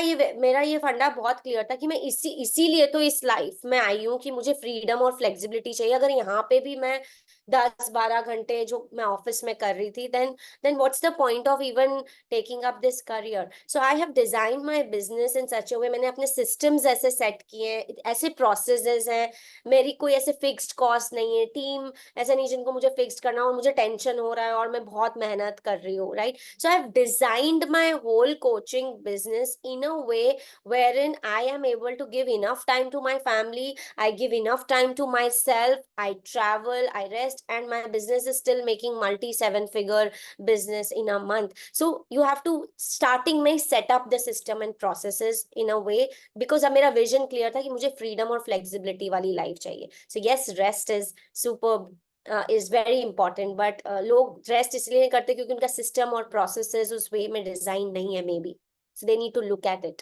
ये फंडा बहुत क्लियर था कि मैं इसीलिए तो इस लाइफ में आई हूँ कि मुझे फ्रीडम और फ्लेक्सिबिलिटी चाहिए. अगर यहाँ पे भी मैं 10-12 घंटे जो मैं ऑफिस में कर रही थी, then what's the point of even taking up this career. So I have design my business in such a way. मैंने अपने सिस्टम्स ऐसे सेट किए हैं, ऐसे प्रोसेसेस हैं. मेरी कोई ऐसे फिक्स्ड कॉस्ट नहीं है. टीम ऐसा नहीं जिनको मुझे फिक्स करना और मुझे टेंशन हो रहा है और मैं बहुत मेहनत कर रही हूँ, right. So I have designed my whole coaching business in a way wherein I am able to give enough time to my family, I give enough time to myself, I travel, I rest, and my business is still making multi 7 figure business in a month. So you have to starting में set up the system and processes in a way, because अब मेरा vision clear था कि मुझे freedom और flexibility वाली life चाहिए. So yes, rest is super is very important. But लोग रेस्ट इसलिए नहीं करते क्योंकि उनका सिस्टम और प्रोसेसेस उस वे में डिजाइन नहीं है, maybe. So they need to look at it.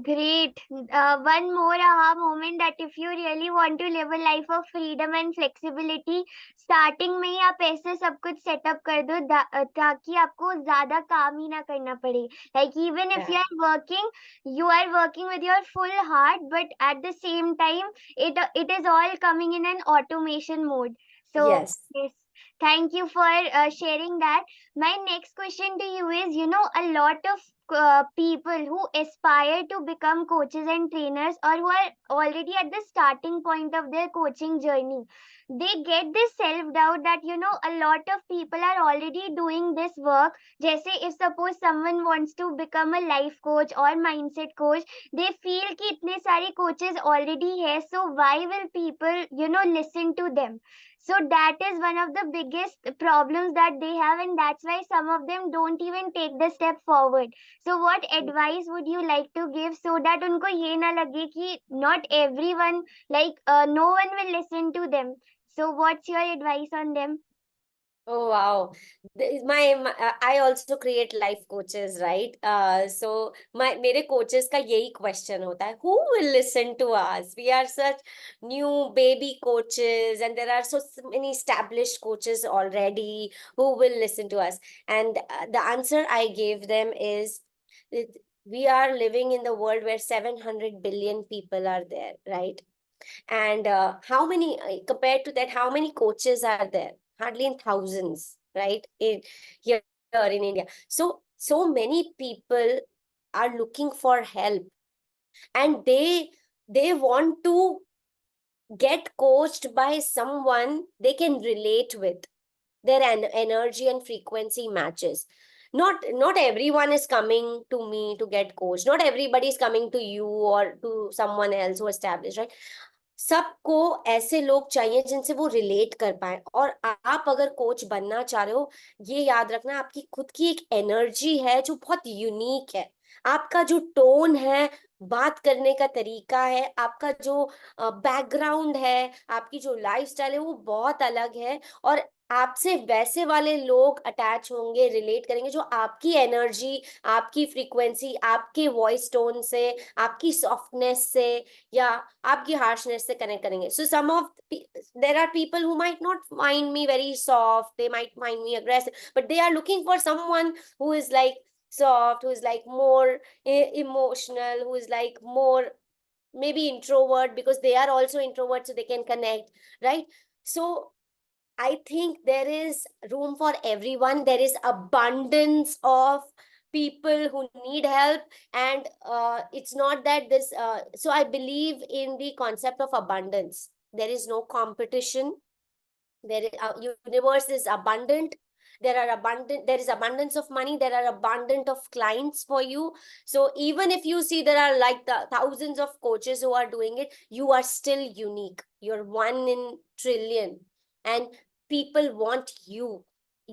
Great. One more aha moment that if you really want to live a life of freedom and flexibility, starting में ही आप ऐसे सब कुछ सेटअप कर दो ताकि आपको ज्यादा काम ही ना करना पड़े. Like even if Yeah. you are working with your full heart, but at the same time, it is all coming in an automation mode. So Yes. yes, thank you for sharing that. My next question to you is, a lot of people who aspire to become coaches and trainers, or who are already at the starting point of their coaching journey, they get this self doubt that a lot of people are already doing this work. Jaise if suppose someone wants to become a life coach or mindset coach, they feel ki itne sari coaches already hai, so why will people listen to them? So that is one of the biggest problems that they have, and that's why some of them don't even take the step forward. So what advice would you like to give so that unko ye na lage ki not everyone, like no one will listen to them? So what's your advice on them? Oh wow. I also create life coaches, right? So my मेरे coaches का यही question होता है. Who will listen to us? We are such new baby coaches, and there are so many established coaches already who will listen to us. And the answer I gave them is that we are living in the world where 700 billion people are there, right? And how many, compared to that, how many coaches are there? Hardly in thousands, right? Here in India. So many people are looking for help, and they want to get coached by someone they can relate with. Their energy and frequency matches. Not everyone is coming to me to get coached. Not everybody is coming to you or to someone else who established, right? सबको ऐसे लोग चाहिए जिनसे वो relate कर पाए. और आप अगर कोच बनना चाह रहे हो, ये याद रखना, आपकी खुद की एक एनर्जी है जो बहुत यूनिक है. आपका जो टोन है, बात करने का तरीका है, आपका जो बैकग्राउंड है, आपकी जो लाइफस्टाइल है, वो बहुत अलग है. और आपसे वैसे वाले लोग अटैच होंगे, रिलेट करेंगे जो आपकी एनर्जी, आपकी फ्रीक्वेंसी, आपके वॉइस टोन से, आपकी सॉफ्टनेस से या आपकी हार्शनेस से कनेक्ट करेंगे. So some of there are people who might not mind me very soft, they might mind me aggressive, but they are looking for someone who is like soft, who is like more emotional, who is like more maybe introvert, because they are also introverts, so they can connect, right? So I think there is room for everyone. There is abundance of people who need help, and it's not that this. So I believe in the concept of abundance. There is no competition. Universe is abundant. There is abundance of money. There are abundant of clients for you. So even if you see there are like thousands of coaches who are doing it, you are still unique. You're one in trillion, and people want you.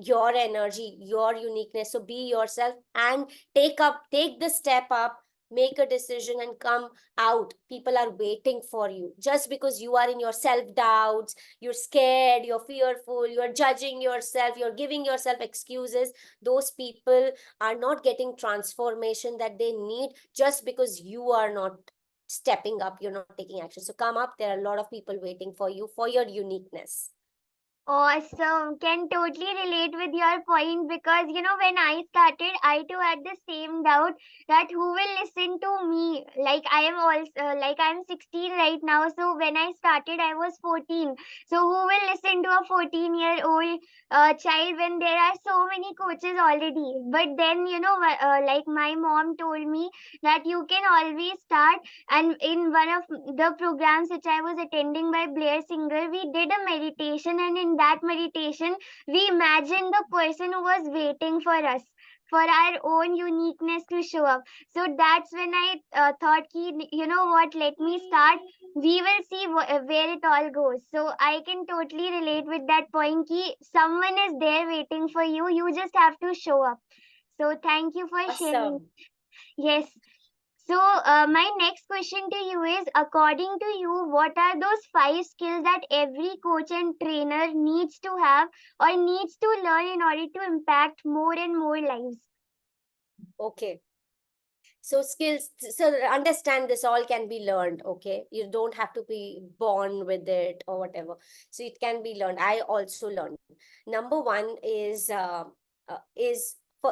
your energy, your uniqueness. So be yourself and take the step up, make a decision and come out. People are waiting for you. Just because you are in your self doubts, you're scared, you're fearful, you're judging yourself, you're giving yourself excuses, those people are not getting transformation that they need just because you are not stepping up, you're not taking action. So come up, there are a lot of people waiting for you for your uniqueness. Awesome. Can totally relate with your point because when I started, I too had the same doubt that who will listen to me. Like I am also like I'm 16 right now. So when I started, I was 14. So who will listen to a 14-year-old child when there are so many coaches already? But then like my mom told me that you can always start. And in one of the programs which I was attending by Blair Singer, we did a meditation, and in that meditation, we imagined the person who was waiting for us. For our own uniqueness to show up. So that's when I thought, ki, you know what, let me start. We will see where it all goes. So I can totally relate with that point. Ki someone is there waiting for you. You just have to show up. So thank you for sharing. Awesome. Yes. So, my next question to you is, according to you, what are those 5 skills that every coach and trainer needs to have or needs to learn in order to impact more and more lives? Okay. So skills, so understand this all can be learned. Okay, you don't have to be born with it or whatever. So it can be learned. I also learned. Number one is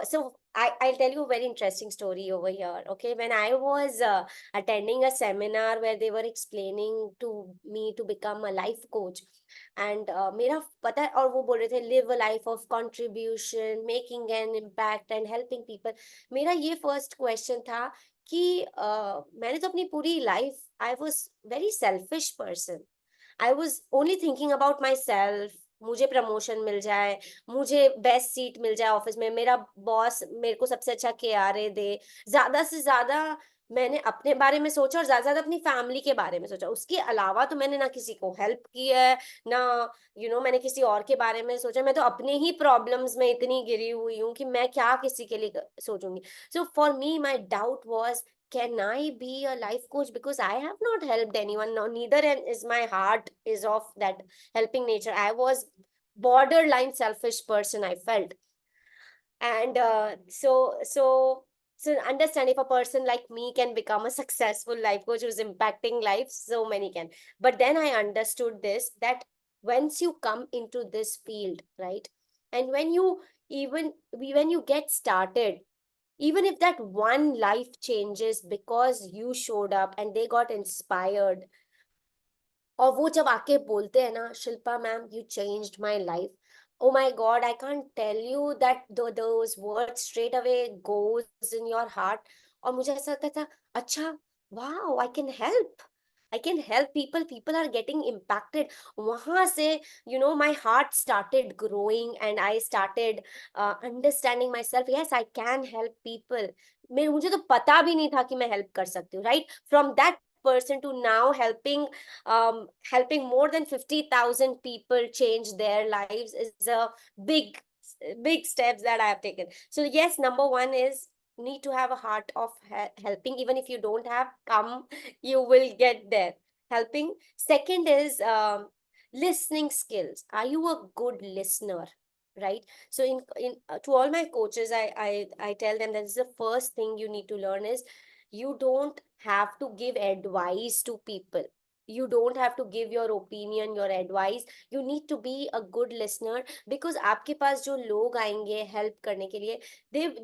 so I'll tell you a very interesting story over here. Okay, when I was attending a seminar where they were explaining to me to become a life coach, and मेरा पता है, और वो बोल रहे थे live a life of contribution, making an impact and helping people. मेरा ये फर्स्ट क्वेश्चन था कि मैंने तो अपनी पूरी life, I was very selfish person. I was only thinking about my self. मुझे प्रमोशन मिल जाए, मुझे बेस्ट सीट मिल जाए ऑफिस में, मेरा बॉस मेरे को सबसे अच्छा केआरए दे, ज्यादा से ज्यादा मैंने अपने बारे में सोचा और ज्यादा से ज्यादा अपनी फैमिली के बारे में सोचा. उसके अलावा तो मैंने ना किसी को हेल्प किया है, ना मैंने किसी और के बारे में सोचा. मैं तो अपने ही प्रॉब्लम्स में इतनी गिरी हुई हूँ कि मैं क्या किसी के लिए सोचूंगी. So for me, my doubt was, can I be a life coach? Because I have not helped anyone. No, neither is my heart is of that helping nature. I was borderline selfish person, I felt. And so understand, if a person like me can become a successful life coach who's impacting lives, so many can. But then I understood this, that once you come into this field, right, and when you get started, even if that one life changes because you showed up and they got inspired, और वो जब आके बोलते हैं ना, Shilpa ma'am you changed my life, oh my god, I can't tell you that those words straight away goes in your heart. और मुझे ऐसा लगता था, अच्छा, wow, I can help people, people are getting impacted. वहां से my heart started growing and I started understanding myself. Yes, I can help people. मुझे तो पता भी नहीं था कि मैं हेल्प कर सकती हूँ, right. From that person to now helping more than 50,000 people change their lives is a big big steps that I have taken. So yes, number one is need to have a heart of helping. Even if you don't have, come, you will get there helping. Second is listening skills. Are you a good listener? Right. So in to all my coaches, I tell them that this is the first thing you need to learn is, you don't have to give advice to people. You don't have to give your opinion, your advice. You need to be a good listener, because आपके पास जो लोग आएंगे help करने के लिए,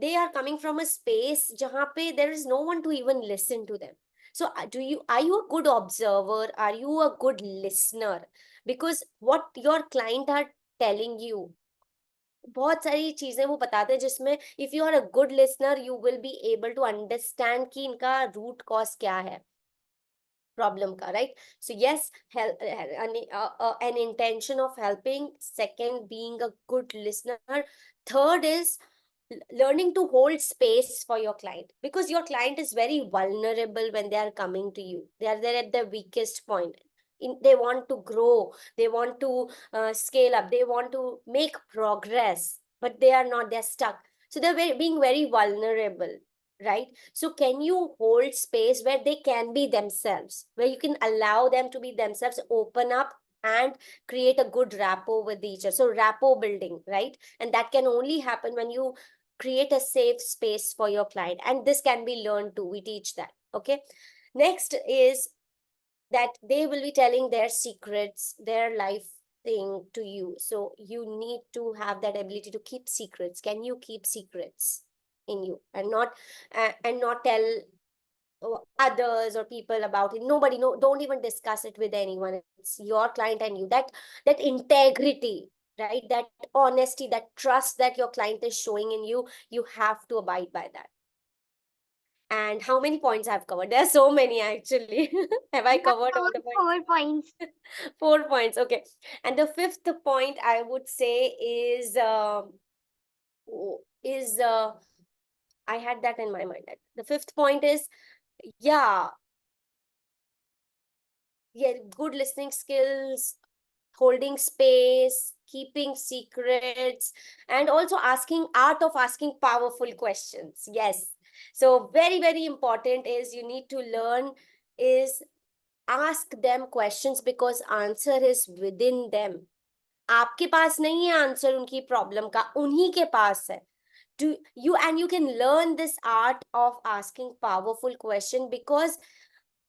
they are coming from a space जहाँ पे there is no one to even listen to them. So are you a good observer? Are you a good listener? Because what your client are telling you, बहुत सारी चीजें वो बताते हैं जिसमें if you are a good listener you will be able to understand कि इनका root cause क्या है प्रॉब्लम का, right. So yes, an intention of helping. Second, being a good listener. Third is learning to hold space for your client, because your client is very vulnerable when they are coming to you. They are there at the weakest point. They want to grow, they want to scale up, they want to make progress, but they are not, they're stuck. So they're being very vulnerable, right? So can you hold space where they can be themselves, where you can allow them to be themselves, open up, and create a good rapport with each other? So rapport building, right? And that can only happen when you create a safe space for your client, and this can be learned too. We teach that. Okay, next is that they will be telling their secrets, their life thing to you. So you need to have that ability to keep secrets. Can you keep secrets in you, and not tell others or people about it? Nobody, no, don't even discuss it with anyone. It's your client and you. That integrity, right? That honesty, that trust that your client is showing in you, you have to abide by that. And how many points I've covered? There are so many actually. Have I You have covered all the covered points? 4 points. 4 points. Okay. And the fifth point I would say is I had that in my mind. The fifth point is, yeah, yeah, good listening skills, holding space, keeping secrets, and also asking, art of asking powerful questions. Yes. So very, very important is you need to learn is ask them questions because answer is within them. आपके पास नहीं है answer उनकी problem का, उन्हीं के पास है. Do you, and you can learn this art of asking powerful question because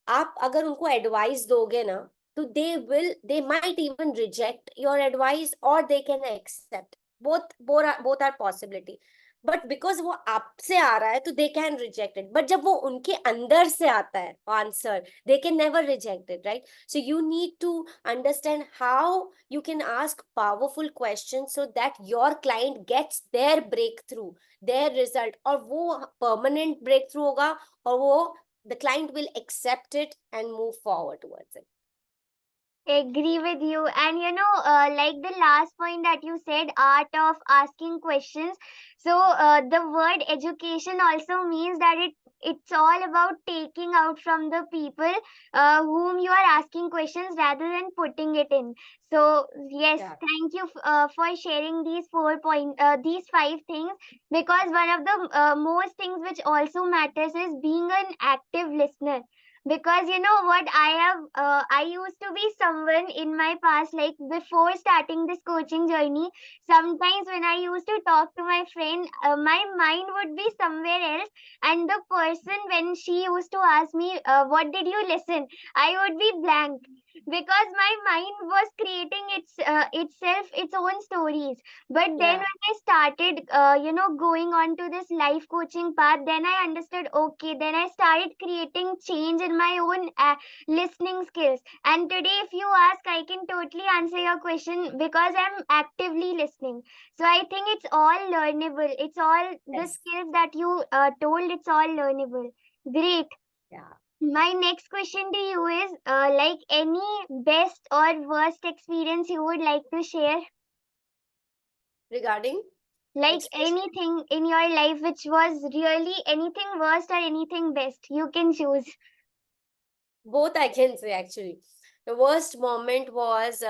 आप अगर उनको एडवाइस दोगे ना, तो they might even reject your advice और they can accept. Both are possibility. But because वो आपसे आ रहा है तो they can reject it, but जब वो उनके अंदर से आता है answer, they can never reject it, right? So you need to understand how you can ask powerful questions so that your client gets their breakthrough, their result, और वो permanent breakthrough होगा, और वो the client will accept it and move forward towards it. Agree with you. And like the last point that you said, art of asking questions. So the word education also means that it's all about taking out from the people whom you are asking questions rather than putting it in. So yes, Yeah. thank you for sharing these 5 things, because one of the most things which also matters is being an active listener. Because you know what, I used to be someone in my past, like before starting this coaching journey, sometimes when I used to talk to my friend, my mind would be somewhere else, and the person, when she used to ask me, what did you listen, I would be blank, because my mind was creating itself its own stories. But then Yeah. when I started going on to this life coaching path, then I understood, okay, then I started creating change in my own listening skills. And today, if you ask, I can totally answer your question because I'm actively listening. So I think it's all learnable. It's all the Yes. skills that you told, it's all learnable. Great. Yeah. My next question to you is like any best or worst experience you would like to share? Regarding Like especially anything in your life which was really anything worst or anything best, you can choose. both, I can say actually. The worst moment was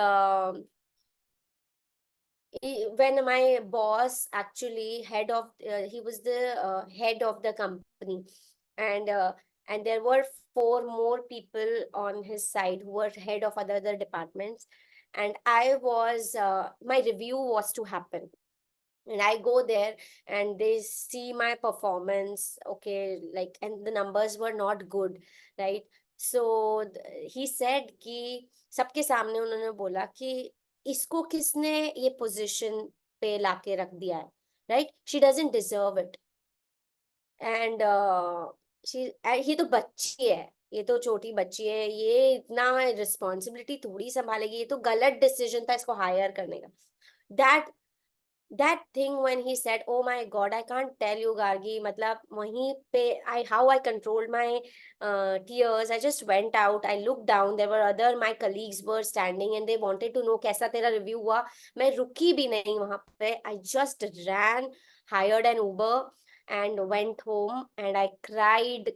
when my boss actually he was the head of the company, and and there were four more people on his side who were head of other departments, and I was my review was to happen, and I go there and they see my performance, okay, like, and the numbers were not good, right? So he said कि सबके सामने उन्होंने बोला कि इसको किसने ये position पे लाके रख दिया है, right? She doesn't deserve it. And ये तो बच्ची है, ये तो छोटी बच्ची है, ये इतना रिस्पॉन्सिबिलिटी थोड़ी संभालेगी, ये तो गलत डिसीजन था इसको हायर करने का. That that thing when he said, oh my god, I can't tell you, Gargi, matlab wahin pe how I controlled my tears. I just went out, I looked down, there were other my colleagues were standing and they wanted to know kaisa tera review hua. Main ruki bhi nahi wahan pe, I just ran, hired an Uber, and went home and I cried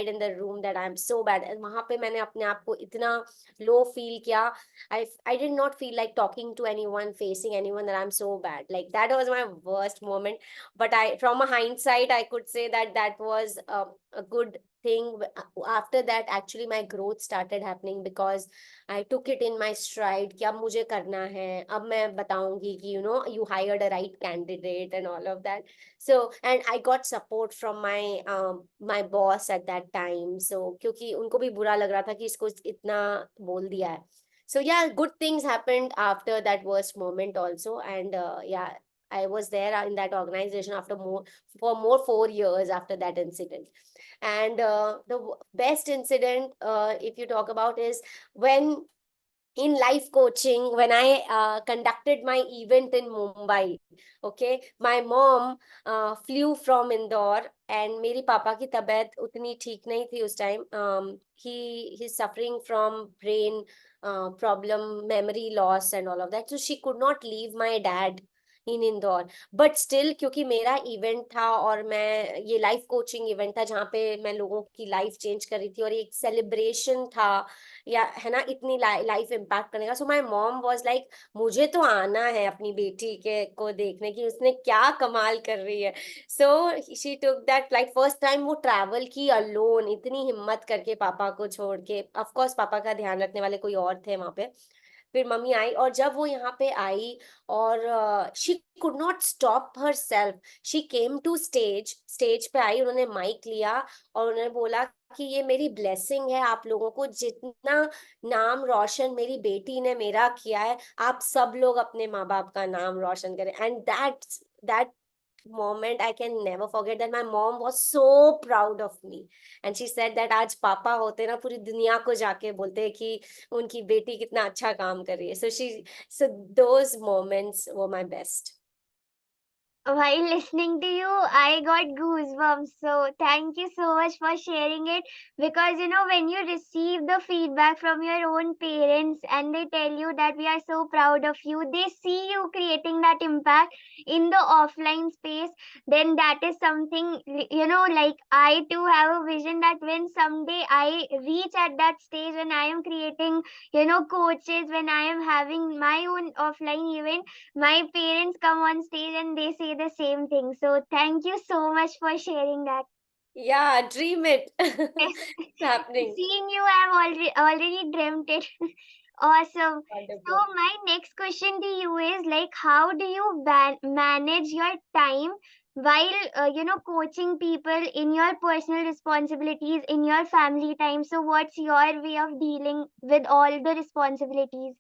in the room that I'm so bad. And वहां पे मैंने अपने आप को इतना low feel किया. I did not feel like talking to anyone, facing anyone, that I'm so bad. Like that was my worst moment. But I, from a hindsight, I could say that that was a good thing. After that, actually, my growth started happening because I took it in my stride कि अब मुझे करना है, अब मैं बताऊंगी कि you hired a right candidate and all of that. So, and I got support from my boss at that time. So क्योंकि उनको भी बुरा लग रहा था कि इसको इतना बोल दिया है. So yeah, good things happened after that worst moment also. And yeah, I was there in that organization after more 4 years after that incident. And the best incident, if you talk about, is when in life coaching, when I conducted my event in Mumbai. Okay, my mom flew from Indore, and मेरी पापा की तबीयत उतनी ठीक नहीं थी उस time. He's suffering from brain problem, memory loss and all of that, so she could not leave my dad in Indore. But still, क्योंकि मेरा इवेंट था और मैं, ये लाइफ कोचिंग इवेंट था जहाँ पे मैं लोगों की लाइफ चेंज कर रही थी और एक सेलिब्रेशन था, या है ना, इतनी लाइफ इम्पैक्ट करने का. So my mom was like, मुझे तो आना है अपनी बेटी के को देखने की उसने क्या कमाल कर रही है. So she took that flight. First time वो ट्रैवल की अलोन, इतनी हिम्मत करके पापा को छोड़ के. ऑफ कोर्स पापा का ध्यान रखने वाले कोई और थे वहां पे. फिर मम्मी आई, और जब वो यहाँ पे आई, और she could not stop herself. She came to stage पे आई, उन्होंने माइक लिया और उन्होंने बोला कि ये मेरी ब्लेसिंग है, आप लोगों को जितना नाम रोशन मेरी बेटी ने मेरा किया है, आप सब लोग अपने माँ बाप का नाम रोशन करें. And that moment I can never forget, that my mom was so proud of me. And she said that आज पापा होते ना पूरी दुनिया को जाके बोलते कि उनकी बेटी कितना अच्छा काम कर रही है. So those moments were my best. While listening to you, I got goosebumps. So, thank you so much for sharing it. Because, when you receive the feedback from your own parents and they tell you that we are so proud of you, they see you creating that impact in the offline space, then that is something, like I too have a vision that when someday I reach at that stage when I am creating, coaches, when I am having my own offline event, my parents come on stage and they say the same thing. So thank you so much for sharing that. Yeah, dream it. Yes. It's happening. Seeing you, I've already dreamt it. Awesome. So Wonderful. my next question to you is like, how do you manage your time while coaching people in your personal responsibilities in your family time? So what's your way of dealing with all the responsibilities?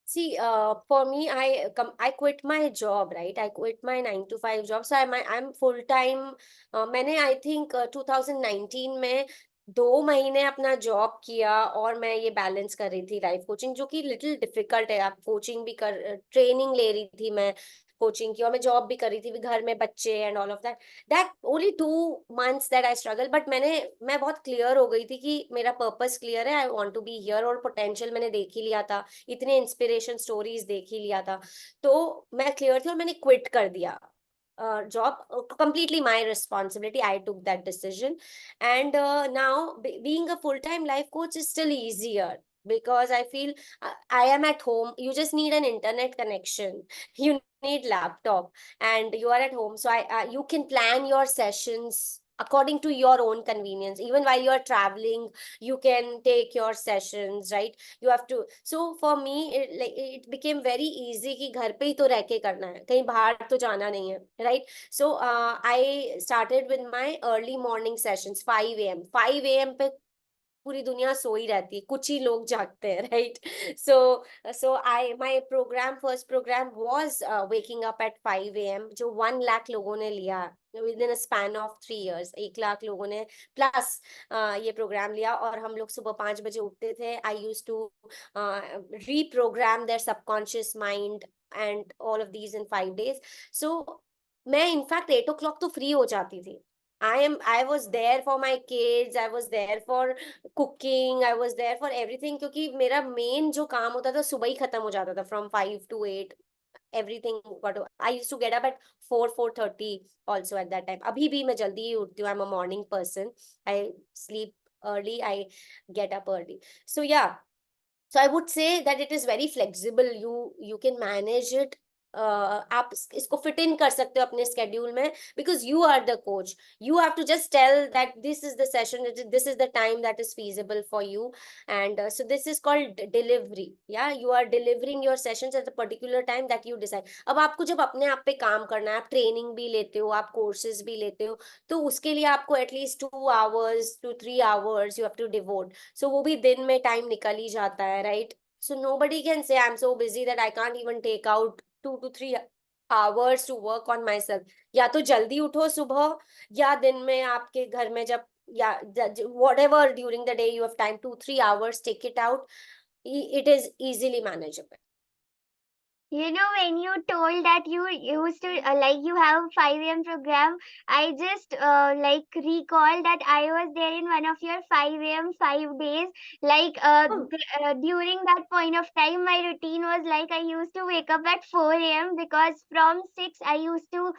See, for me, I quit my job, right? I quit my 9 to 5 job. So I'm full time. मैंने I think 2019 में 2 महीने अपना job किया और मैं ये balance कर रही थी लाइफ कोचिंग, जो कि लिटिल डिफिकल्ट है. आप कोचिंग भी कर, ट्रेनिंग ले रही थी मैं कोचिंग की, और मैं जॉब भी कर रही थी, भी घर में बच्चे and all of that. That only 2 months that I struggle. But मैं बहुत क्लियर हो गई थी कि मेरा पर्पस क्लियर है, I want to be here, और पोटेंशियल मैंने देख ही लिया था, इतने इंस्पिरेशन स्टोरीज देख ही लिया था. तो मैं क्लियर थी और मैंने क्विट कर दिया job. Completely my responsibility, I took that decision. And now being a full time life coach is still easier because I feel I am at home. You just need an internet connection, you need laptop, and you are at home, so you can plan your sessions according to your own convenience. Even while you are traveling, you can take your sessions, right? You have to. So for me, it became very easy कि घर पे ही तो रह के करना है, कहीं बाहर तो जाना नहीं है, right? So I started with my early morning sessions, 5 a.m. 5 a.m. पे पूरी दुनिया सोई रहती है, कुछ ही लोग जागते हैं, right? So I my program, first program was waking up at 5 a.m., जो 1 लाख लोगों ने लिया within a span of 3 years. 1 lakh लोगों ने प्लस ये प्रोग्राम लिया, और हम लोग सुबह 5 बजे उठते थे. I use to reprogram their subconscious mind and all of these in 5 days. सो मैं इनफैक्ट 8 o'clock तो फ्री हो जाती थी. I was there for my kids, I was there for cooking, I was there for everything, क्योंकि मेरा main जो काम होता था सुबह ही खत्म हो जाता था, from 5 to 8. everything got to, I used to get up at 4:30 also at that time. Abhi bhi मैं जल्दी ही उठती हूँ. I'm a morning person. I sleep early, I get up early. So yeah, so I would say that it is very flexible. You can manage it. आप इसको fit in कर सकते हो अपने schedule में, because you are the coach. You have to just tell that this is the session, this is the time that is feasible for you. And so this is called delivery. Yeah, you are delivering your sessions at a particular time that you decide. अब आपको जब अपने आप पे काम करना है, आप ट्रेनिंग भी लेते हो, आप कोर्सेज भी लेते हो, तो उसके लिए आपको at least 2 hours to 3 hours you have to devote. So वो भी दिन में टाइम निकल ही जाता है, right? So nobody can say I'm so busy that I can't even take out 2 to 3 hours to work on myself. या तो जल्दी उठो सुबह, या दिन में आपके घर में जब, या whatever during the day you have time, 2 3 hours, take it out. It is easily manageable. When you told that you used to like you have a 5 a.m. program, I just like recall that I was there in one of your 5 a.m. 5 days. Like Oh, during that point of time, my routine was like I used to wake up at 4 a.m. because from 6 I used to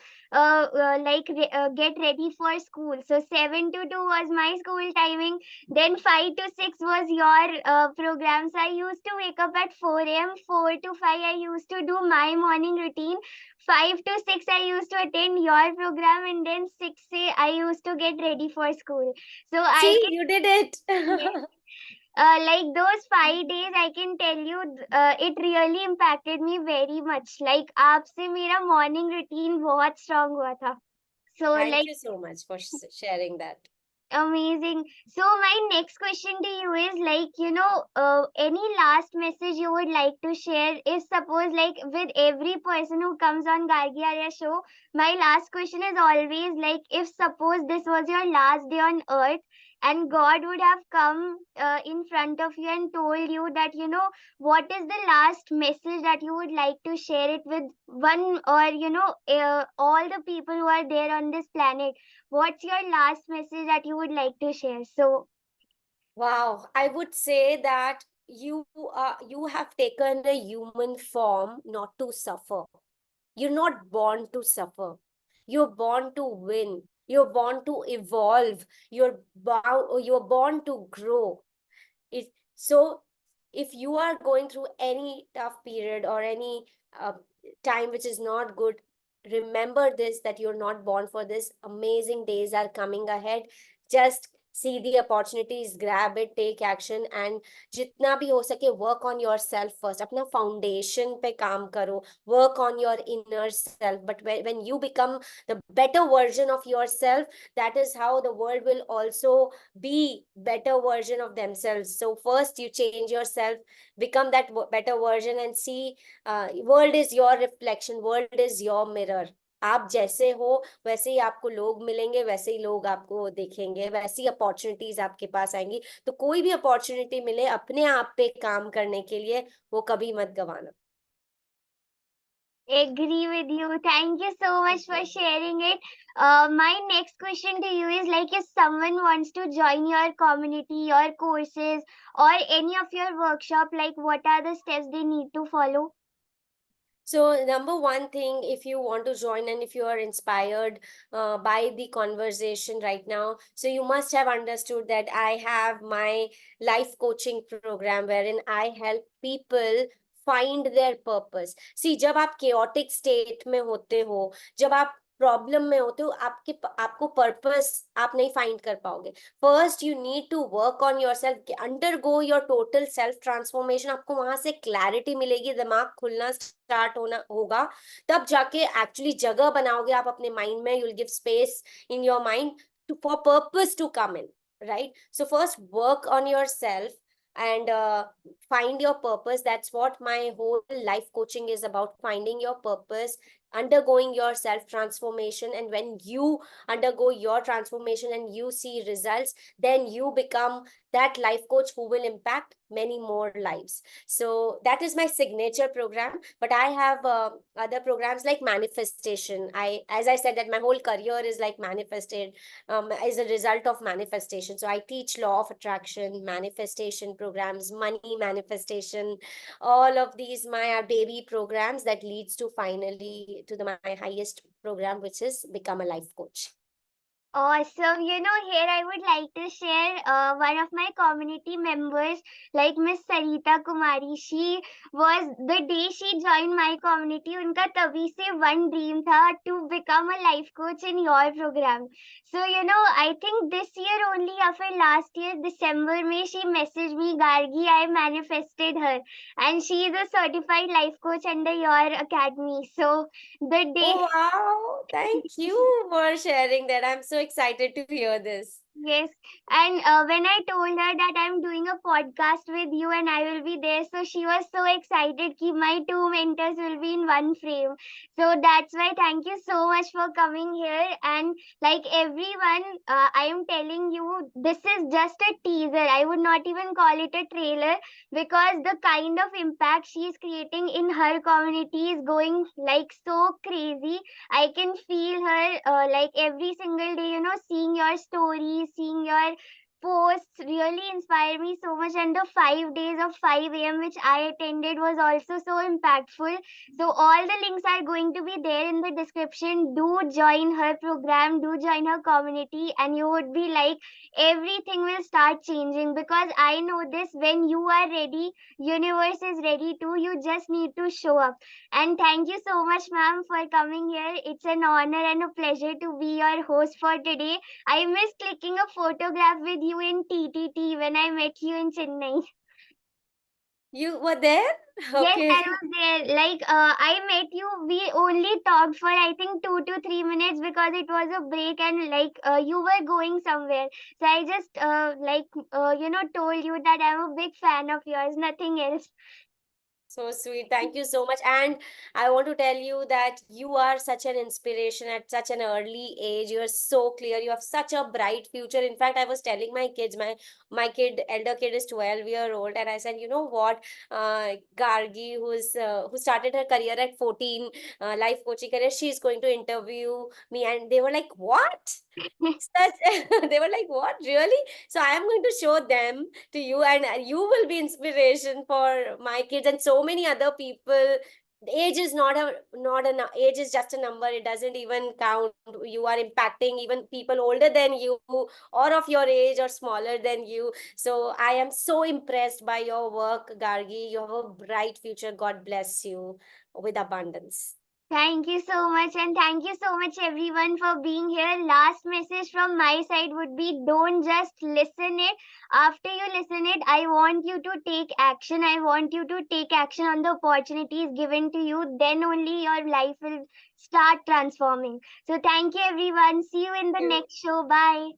get ready for school. So 7 to 2 was my school timing. Then 5 to 6 was your program. So I used to wake up at 4 a.m. 4 to 5 I used to do my morning routine. 5 to 6 I used to attend your program, and then 6 I used to get ready for school. So I see, can, you did it. yes, like those 5 days I can tell you it really impacted me very much. Like आपसे मेरा morning routine बहुत strong हुआ था. So Thank like you so much for sharing that. amazing. So my next question to you is like, any last message you would like to share? If suppose like with every person who comes on Gargi Arya show, my last question is always like, if suppose this was your last day on earth and God would have come in front of you and told you that, what is the last message that you would like to share it with one, or, all the people who are there on this planet, what's your last message that you would like to share? So, Wow, I would say that you have taken a human form not to suffer. You're not born to suffer. You're born to win. You're born to evolve. You're born to grow. So if you are going through any tough period or any uh, time which is not good, remember this, that you're not born for this. Amazing days are coming ahead. Just see the opportunities, grab it, take action, and जितना भी हो सके work on yourself first. अपना foundation पे काम करो. Work on your inner self. But when you become the better version of yourself, that is how the world will also be better version of themselves. So first you change yourself, become that better version, and see, world is your reflection, world is your mirror. आप जैसे हो वैसे ही आपको लोग मिलेंगे, वैसे ही लोग आपको देखेंगे, वैसी अपॉर्चुनिटीज आपके पास आएंगी. तो कोई भी अपॉर्चुनिटी मिले अपने आप पे काम करने के लिए, वो कभी मत गवाना. agree with you. Thank you so much for sharing it. My next question to you is like, if someone wants to join your community, your courses, or any of your workshop, like what are the steps they need to follow? So, number one thing, if you want to join and if you are inspired by the conversation right now, so you must have understood that I have my life coaching program wherein I help people find their purpose. See, जब आप chaotic state में होते हो, जब आप problem में होते हो, आपको पर्पस आप नहीं फाइंड कर पाओगे. First you need to work on yourself, undergo your total self transformation. आपको वहां से क्लैरिटी मिलेगी, दिमाग खुलना स्टार्ट होना होगा, तब जाके एक्चुअली जगह बनाओगे आप अपने माइंड में. You will give space in your mind to for purpose to come in, right? So first work on yourself and find your purpose. That's what my whole life coaching is about, finding your purpose, undergoing your self transformation. And when you undergo your transformation and you see results, then you become that life coach who will impact many more lives. So that is my signature program. But I have other programs like manifestation. As I said, that my whole career is like manifested, as a result of manifestation. So I teach law of attraction, manifestation programs, money manifestation, all of these my baby programs that leads to finally to my highest program, which is become a life coach. Awesome. Here I would like to share one of my community members, like Miss Sarita Kumari. She was the day she joined my community, उनका तभी से one dream था to become a life coach in your program. So I think this year only, after last year December में she messaged me, Gargi, I manifested her, and she is a certified life coach under your academy. So the day. Oh, wow. Thank you for sharing that. I'm so excited to hear this. Yes, and when I told her that I'm doing a podcast with you and I will be there, so she was so excited that my two mentors will be in one frame. So that's why thank you so much for coming here. And like everyone, I am telling you, this is just a teaser. I would not even call it a trailer, because the kind of impact she is creating in her community is going like so crazy. I can feel her like every single day, seeing your stories, seeing your posts really inspire me so much. And the 5 days of 5 a.m. which I attended was also so impactful. So, all the links are going to be there in the description. Do join her program, do join her community, and you would be like, everything will start changing, because I know this, when you are ready, universe is ready too. You just need to show up. And thank you so much, ma'am, for coming here. It's an honor and a pleasure to be your host for today. I missed clicking a photograph with you in TTT when I met you in Chennai. You were there? Yes, Okay. I was there. Like, I met you. We only talked for I think 2 to 3 minutes, because it was a break, and like you were going somewhere. So I just told you that I'm a big fan of yours. Nothing else. So sweet. Thank you so much. And I want to tell you that you are such an inspiration at such an early age. You are so clear. You have such a bright future. In fact, I was telling my kids, my kid, elder kid is 12-year old, and I said, you know what, Gargi, who started her career at 14, life coaching career, she's going to interview me, and they were like, what? Such they were like, what, really? So I am going to show them to you, and you will be inspiration for my kids and so many other people. Age is not age is just a number. It doesn't even count. You are impacting even people older than you or of your age or smaller than you. So I am so impressed by your work, Gargi. You have a bright future. God bless you with abundance. Thank you so much, and thank you so much, everyone, for being here. Last message from my side would be, don't just listen it. After you listen it, I want you to take action. I want you to take action on the opportunities given to you. Then only your life will start transforming. So, thank you, everyone. See you in the You. next show. Bye.